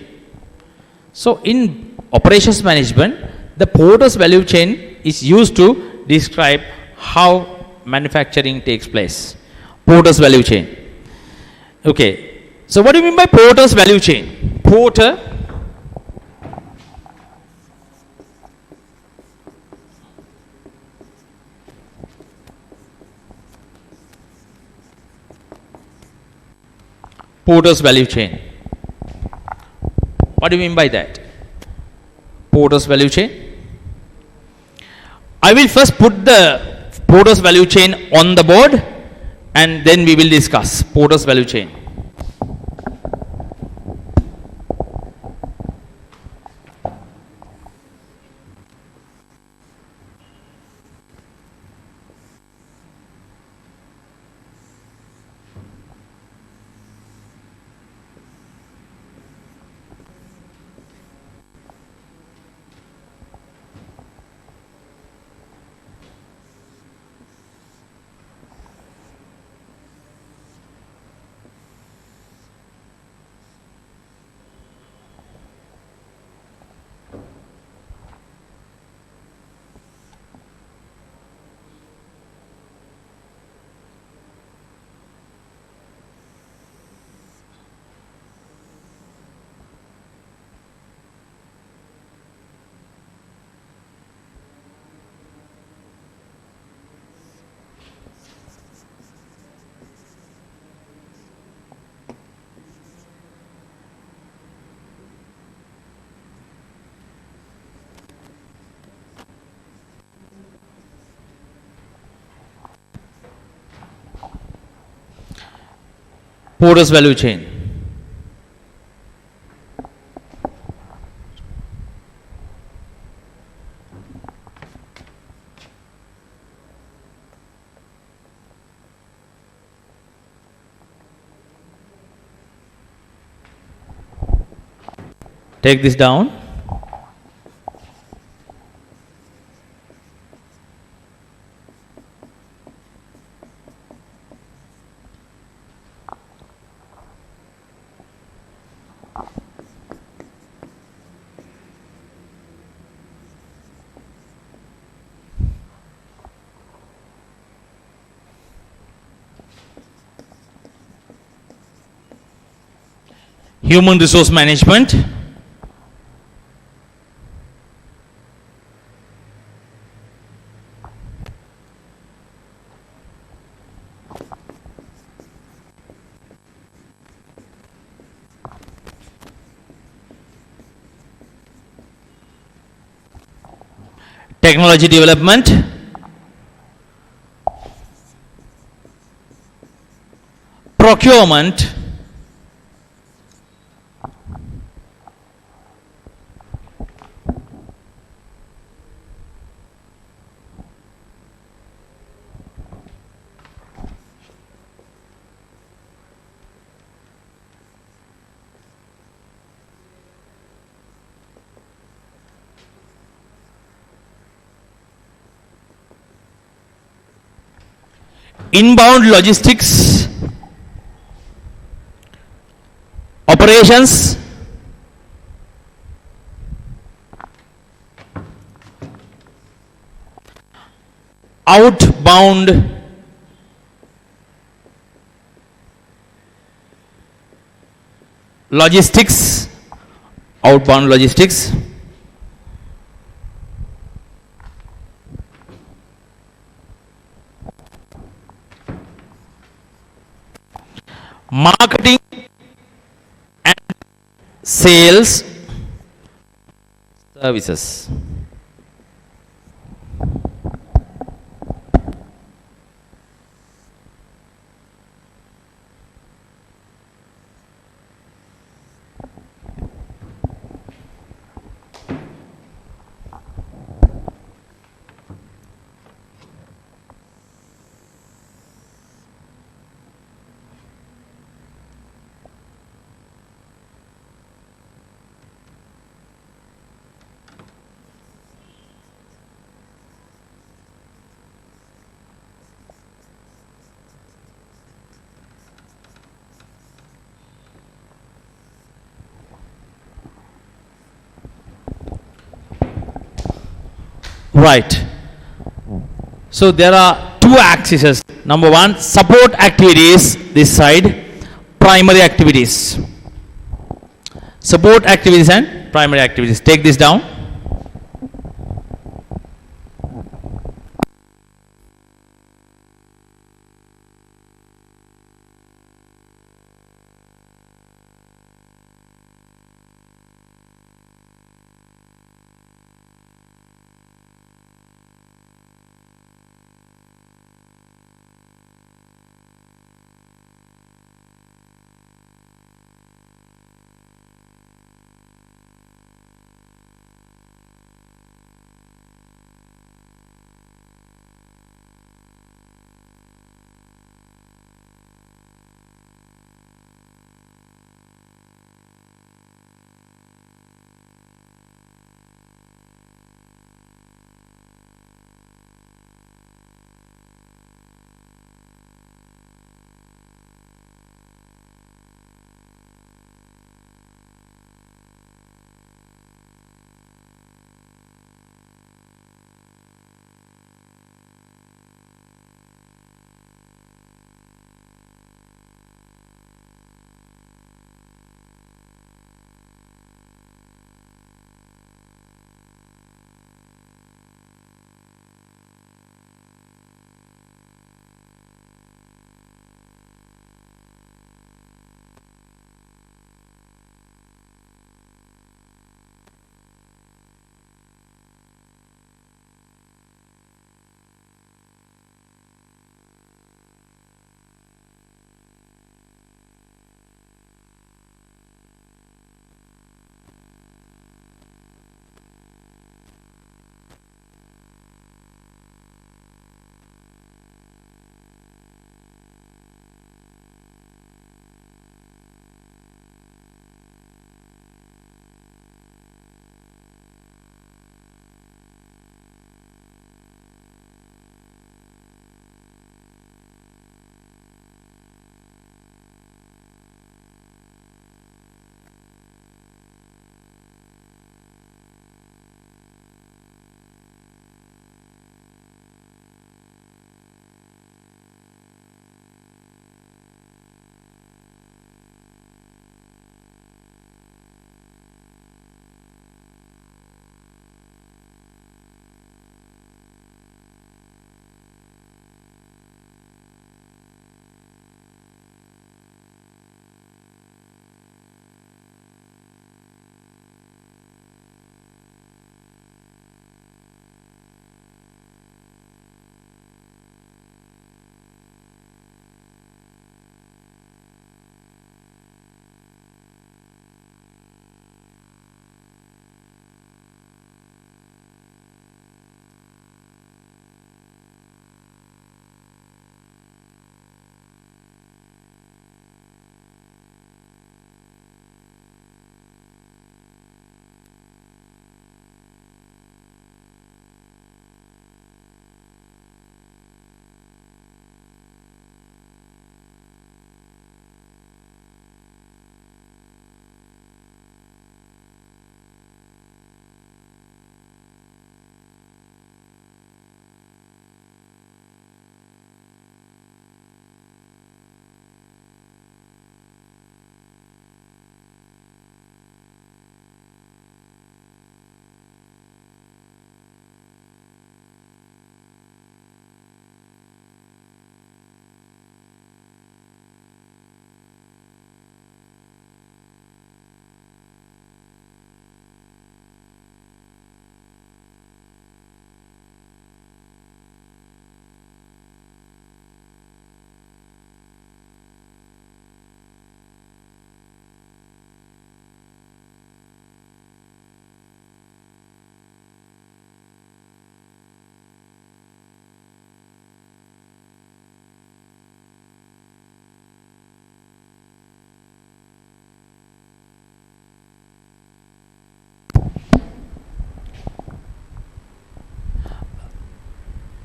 So in operations management, the Porter's value chain is used to describe how manufacturing takes place. Porter's value chain. Okay. So what do you mean by Porter's value chain? Porter's value chain. What do you mean by that? Porter's value chain. I will first put the Porter's value chain on the board and then we will discuss Porter's value chain. Porter's value chain. Take this down. Human resource management. Technology development. Procurement. Inbound logistics, operations, outbound logistics, outbound logistics, marketing and sales services. Right. So there are two axes. Number one, support activities, this side, primary activities. Support activities and primary activities. Take this down.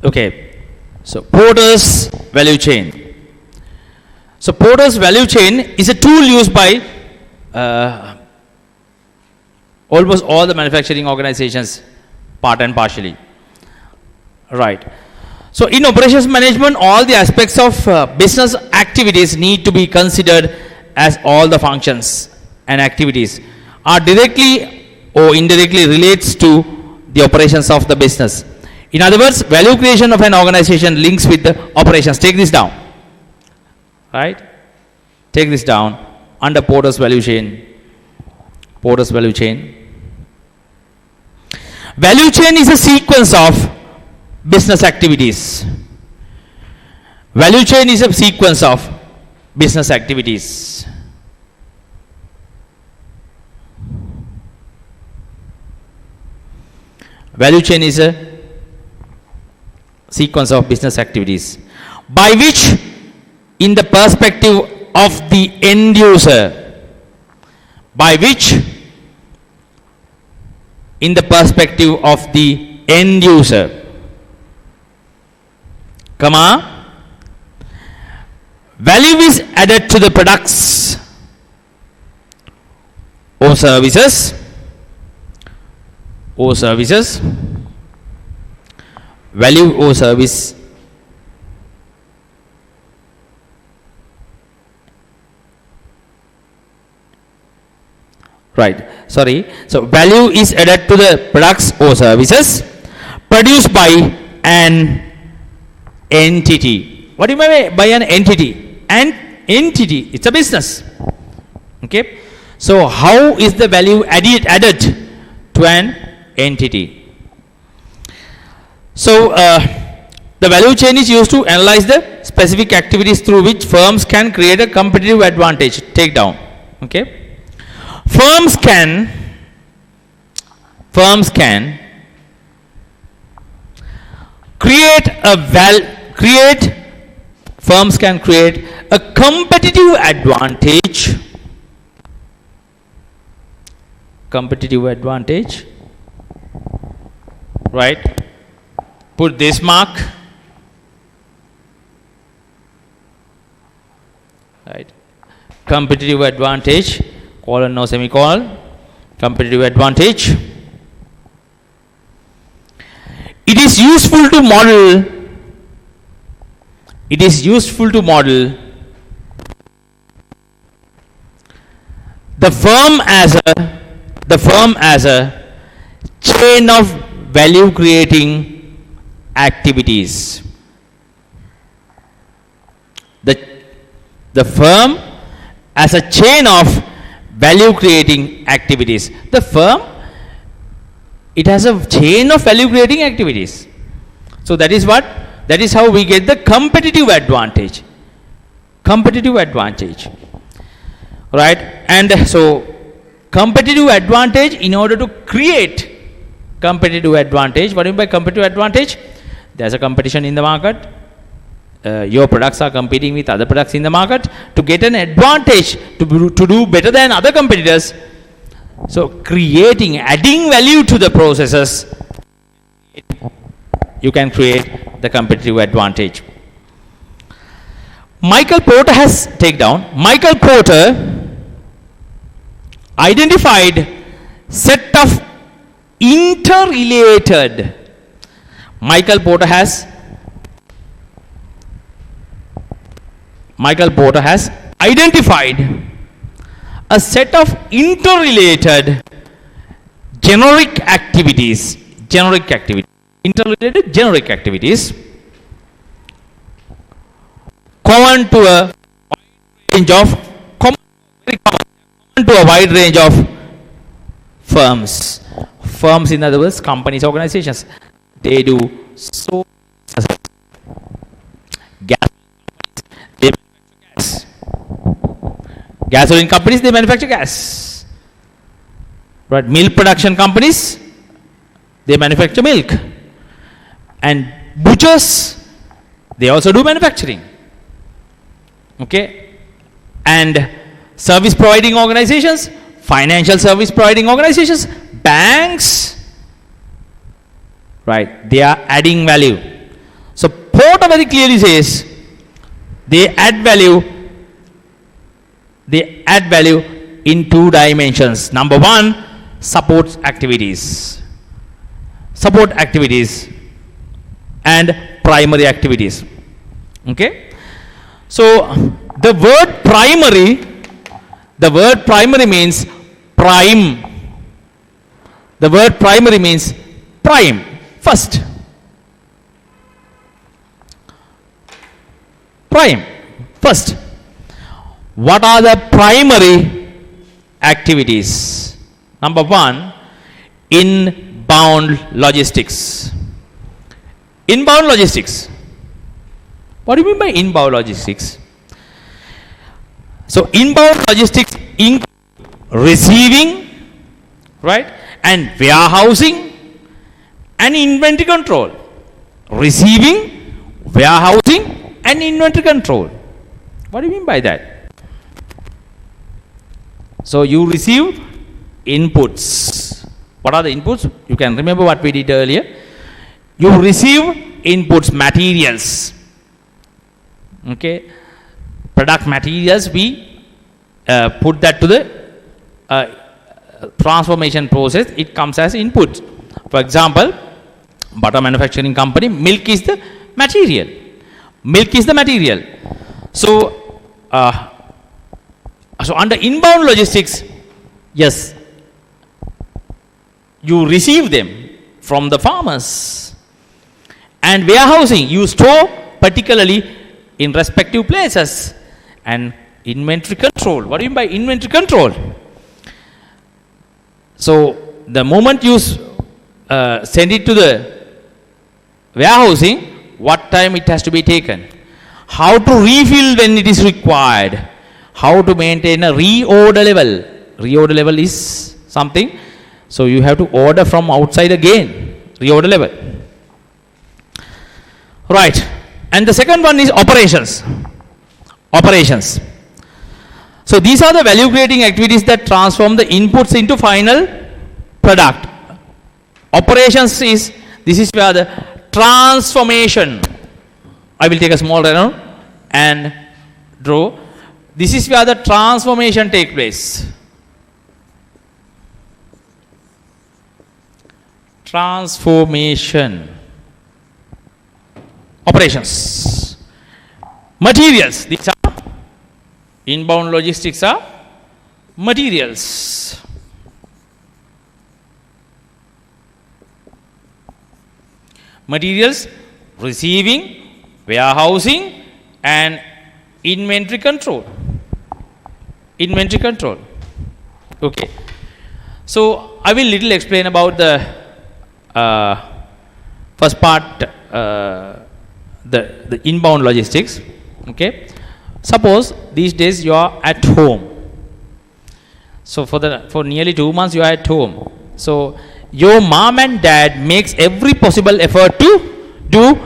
Okay, so Porter's value chain. So Porter's value chain is a tool used by almost all the manufacturing organizations, part and partially. Right. So in operations management, all the aspects of business activities need to be considered, as all the functions and activities are directly or indirectly relates to the operations of the business. In other words, value creation of an organization links with the operations. Take this down. Right? Take this down under Porter's value chain. Porter's value chain. Value chain is a sequence of business activities. Value chain is a sequence of business activities. Value chain is a sequence of business activities by which, in the perspective of the end user, by which, in the perspective of the end user, comma, value is added to the products or services, value or service right, sorry. So value is added to the products or services produced by an entity. What do you mean by an entity? An entity, it's a business. Okay. So how is the value added to an entity? So the value chain is used to analyze the specific activities through which firms can create a competitive advantage. Take down. Okay. Firms can create a competitive advantage. Right? Put this mark. Right? Competitive advantage, colon, no semicolon. Competitive advantage. It is useful to model. The firm as a chain of value creating activities. The firm as a chain of value creating activities. The firm, it has a chain of value creating activities. So that is how we get the competitive advantage. Right? And so competitive advantage, in order to create competitive advantage, what do you mean by competitive advantage? There's a competition in the market. Your products are competing with other products in the market to get an advantage to do better than other competitors. So adding value to the processes, you can create the competitive advantage. Michael Porter identified set of interrelated. Michael Porter has identified a set of interrelated generic activities. Common to a wide range of firms. Firms, in other words, companies, organizations. They do so. Gasoline companies, they manufacture gas. Right? Milk production companies, they manufacture milk. And butchers, they also do manufacturing. Okay? And service providing organizations, financial service providing organizations, banks, right? They are adding value. Toyota very clearly says they add value in two dimensions. Number one, support activities and primary activities. Okay, so the word primary means prime. The word primary means prime, first. Prime, first. What are the primary activities? Number one, inbound logistics. Inbound logistics. What do you mean by inbound logistics? So, inbound logistics include receiving, right, and warehousing and inventory control. Receiving, warehousing, and inventory control. What do you mean by that? So, you receive inputs. What are the inputs? You can remember what we did earlier. You receive inputs, materials. Okay, product materials, we put that to the transformation process. It comes as input. For example, butter manufacturing company, milk is the material. Milk is the material. So, so under inbound logistics, yes, you receive them from the farmers. And warehousing, you store particularly in respective places. And inventory control. What do you mean by inventory control? So, the moment you send it to the warehousing, what time it has to be taken? How to refill when it is required? How to maintain a reorder level? Reorder level is something. So, you have to order from outside again. Reorder level. Right. And the second one is operations. Operations. So, these are the value creating activities that transform the inputs into final product. Operations is, this is where the transformation, I will take a small run and draw. This is where the transformation take place. Transformation. Operations. Materials. These are inbound logistics are materials. Materials, receiving, warehousing, and inventory control. Inventory control. Okay. So, I will little explain about the first part, the inbound logistics. Okay. Suppose these days you are at home. So, for nearly 2 months you are at home. So, your mom and dad makes every possible effort to do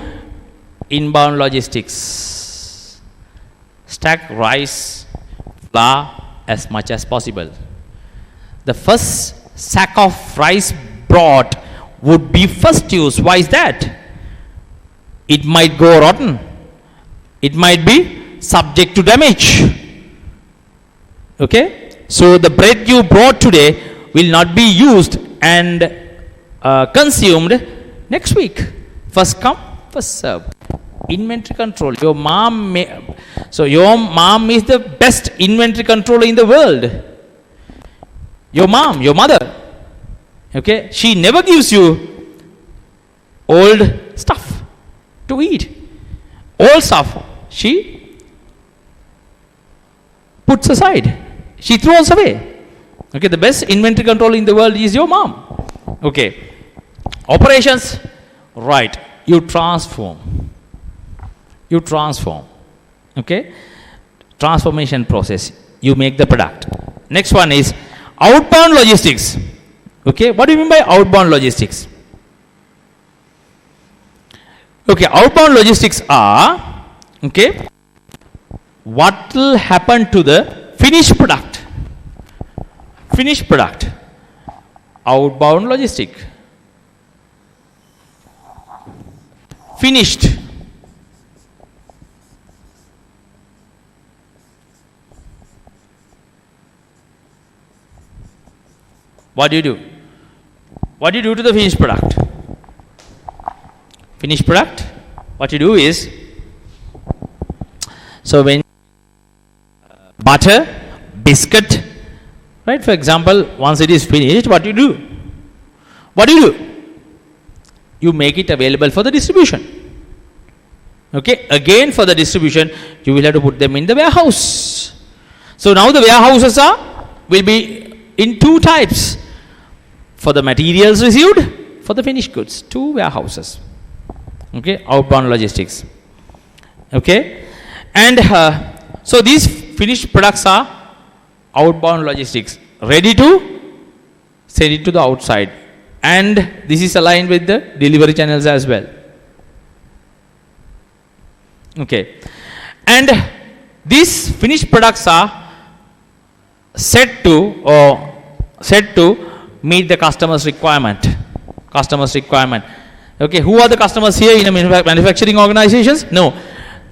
inbound logistics. Stack rice, flour as much as possible. The first sack of rice brought would be first used. Why is that? It might go rotten. It might be subject to damage. Okay? So, the bread you brought today will not be used and consumed next week. First come, first serve. Inventory control. Your mom your mom is the best inventory controller in the world. Your mom, your mother. Okay? She never gives you old stuff to eat. Old stuff she puts aside. She throws away. Okay, the best inventory control in the world is your mom. Okay. Operations, right. You transform. You transform. Okay. Transformation process. You make the product. Next one is outbound logistics. Okay. What do you mean by outbound logistics? Okay. Outbound logistics are, okay, what will happen to the finished product? Finished product. Outbound logistic. Finished. what do you do? What do you do to the finished product? Finished product, what you do is, so when butter, biscuit, right? For example, once it is finished, what you do? What do you do? You make it available for the distribution. Okay, again for the distribution, you will have to put them in the warehouse. So now the warehouses will be in two types. For the materials received, for the finished goods, two warehouses. Okay, outbound logistics. Okay, and so these finished products are outbound logistics, ready to send it to the outside, and this is aligned with the delivery channels as well. Okay, and these finished products are set to meet the customer's requirement. Okay, who are the customers here in a manufacturing organizations? No,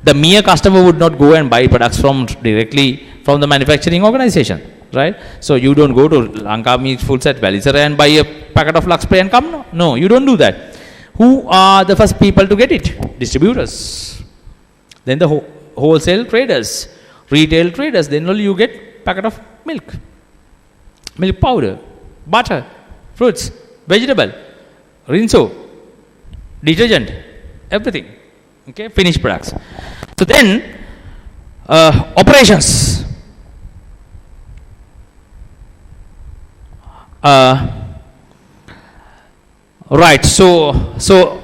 the mere customer would not go and buy products directly from the manufacturing organization, right? So you don't go to Lanka Meat Foods at Valisara and buy a packet of Lux Spray and come. No, you don't do that. Who are the first people to get it? Distributors. Then the wholesale traders, retail traders. Then only you get packet of milk powder, butter, fruits, vegetable, rinso, detergent, everything. Okay, finished products. So then operations. Right. So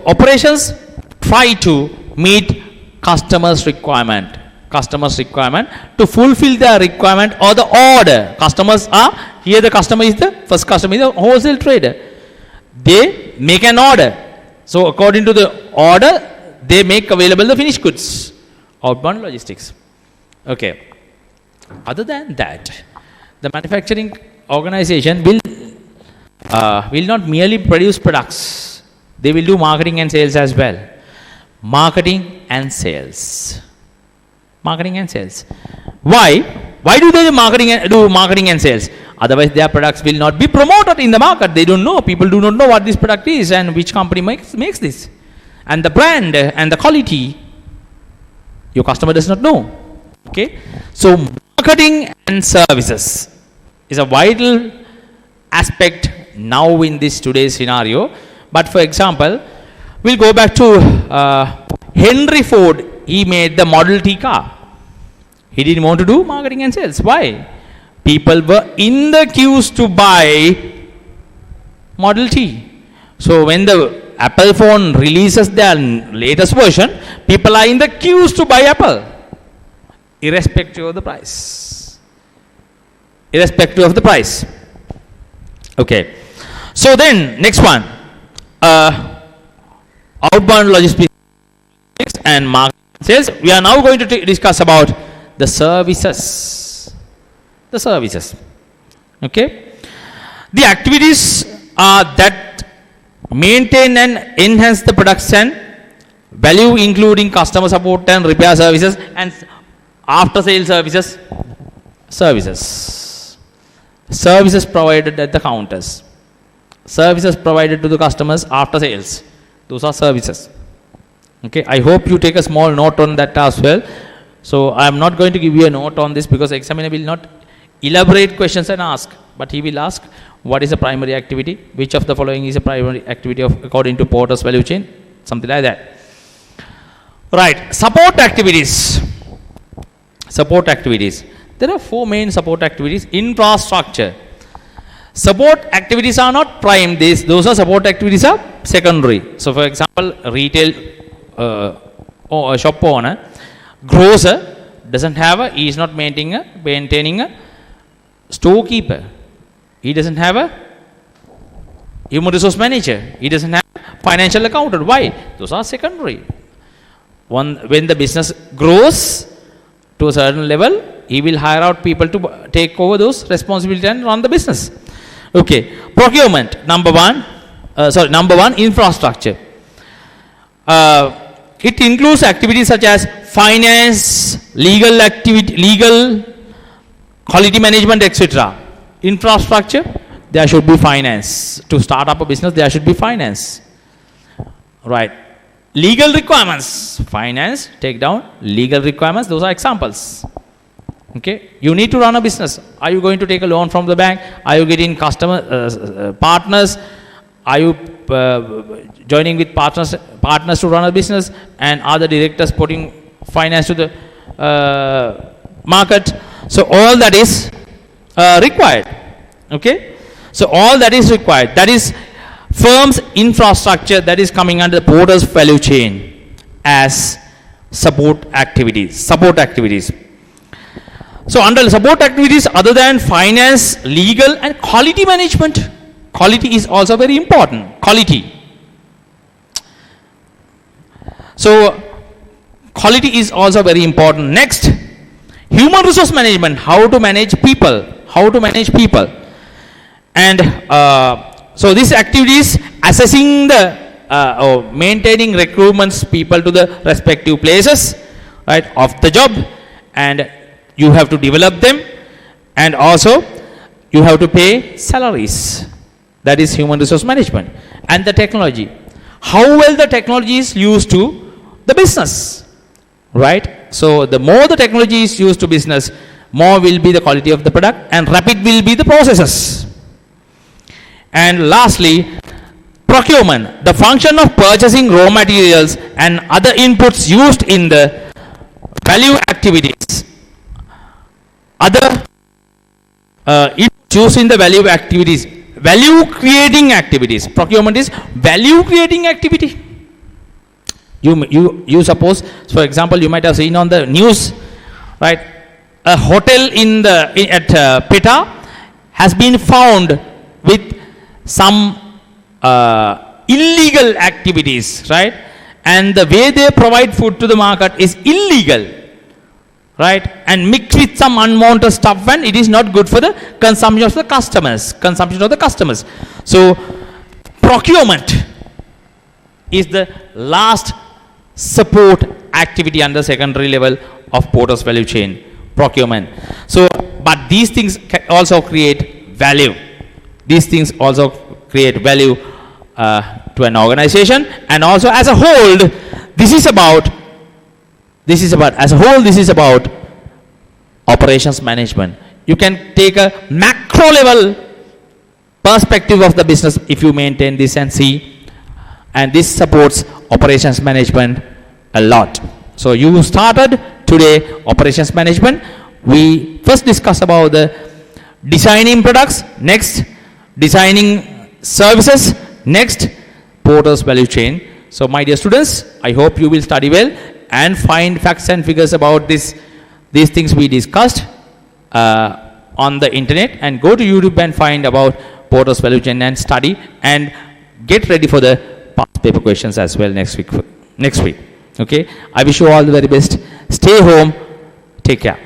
operations try to meet customers' requirement. To fulfill their requirement or the order. Customers are here. The customer is the first customer is the wholesale trader. They make an order. So according to the order, they make available the finished goods. Outbound logistics. Okay. Other than that, the manufacturing organization will not merely produce products. They will do marketing and sales as well. Marketing and sales. Why? Why do they do marketing and sales? Otherwise, their products will not be promoted in the market. They don't know. People do not know what this product is and which company makes this. And the brand and the quality, your customer does not know. Okay? So, marketing and services is a vital aspect now in this today's scenario. But for example, we'll go back to Henry Ford. He made the Model T car. He didn't want to do marketing and sales. Why? People were in the queues to buy Model T. So when the Apple phone releases their latest version, people are in the queues to buy Apple, irrespective of the price. Okay. So then, next one, outbound logistics and marketing sales. We are now going to discuss about the services. Okay. The activities are that maintain and enhance the production value, including customer support and repair services and after sale services provided at the counters, services provided to the customers after sales. Those are services. Okay, I hope you take a small note on that as well. So I am not going to give you a note on this because examiner will not elaborate questions and ask, but he will ask what is a primary activity, which of the following is a primary activity according to Porter's value chain, something like that. Right, support activities. There are four main support activities. Infrastructure. Support activities are not prime. Those are support activities are secondary. So for example, retail shop owner, grocer doesn't have he is not maintaining a storekeeper. He doesn't have a human resource manager. He doesn't have financial accountant. Why? Those are secondary. When the business grows to a certain level, he will hire out people to take over those responsibilities and run the business. Okay. Procurement. Number one, infrastructure. It includes activities such as finance, legal, quality management, etc. Infrastructure there should be finance. To start up a business, there should be finance. Right. Legal requirements. Finance, take down. Legal requirements, those are examples. Okay. You need to run a business. Are you going to take a loan from the bank? Are you getting partners? Are you joining with partners to run a business? And are the directors putting finance to the market? So all that is required. Okay. So all that is required. That is firm's infrastructure that is coming under the Porter's value chain as support activities. So under support activities other than finance, legal and quality management. Quality is also very important. Quality. So quality is also very important. Next, human resource management. How to manage people. And so these activities, assessing the or maintaining recruitments people to the respective places, right, of the job, and you have to develop them, and also you have to pay salaries. That is human resource management. And the technology. How well the technology is used to the business, right? So the more the technology is used to business, more will be the quality of the product and rapid will be the processes. And lastly, procurement, the function of purchasing raw materials and other inputs used in the value activities. Other inputs used in the value activities, value creating activities. Procurement is value creating activity. You suppose, for example, you might have seen on the news, right? A hotel at Peta has been found with some illegal activities, right? And the way they provide food to the market is illegal, right? And mixed with some unwanted stuff, and it is not good for the consumption of the customers. So procurement is the last support activity under secondary level of Porter's value chain. Procurement. So, but these things also create value. These things also create value to an organization, and also as a whole, this is about operations management. You can take a macro level perspective of the business if you maintain this and see, and this supports operations management a lot. So you started today operations management. We first discussed about the designing products, next designing services, next Porter's value chain. So my dear students, I hope you will study well and find facts and figures about these things we discussed on the internet, and go to YouTube and find about Porter's value chain and study and get ready for the past paper questions as well next week. Okay, I wish you all the very best. Stay home. Take care.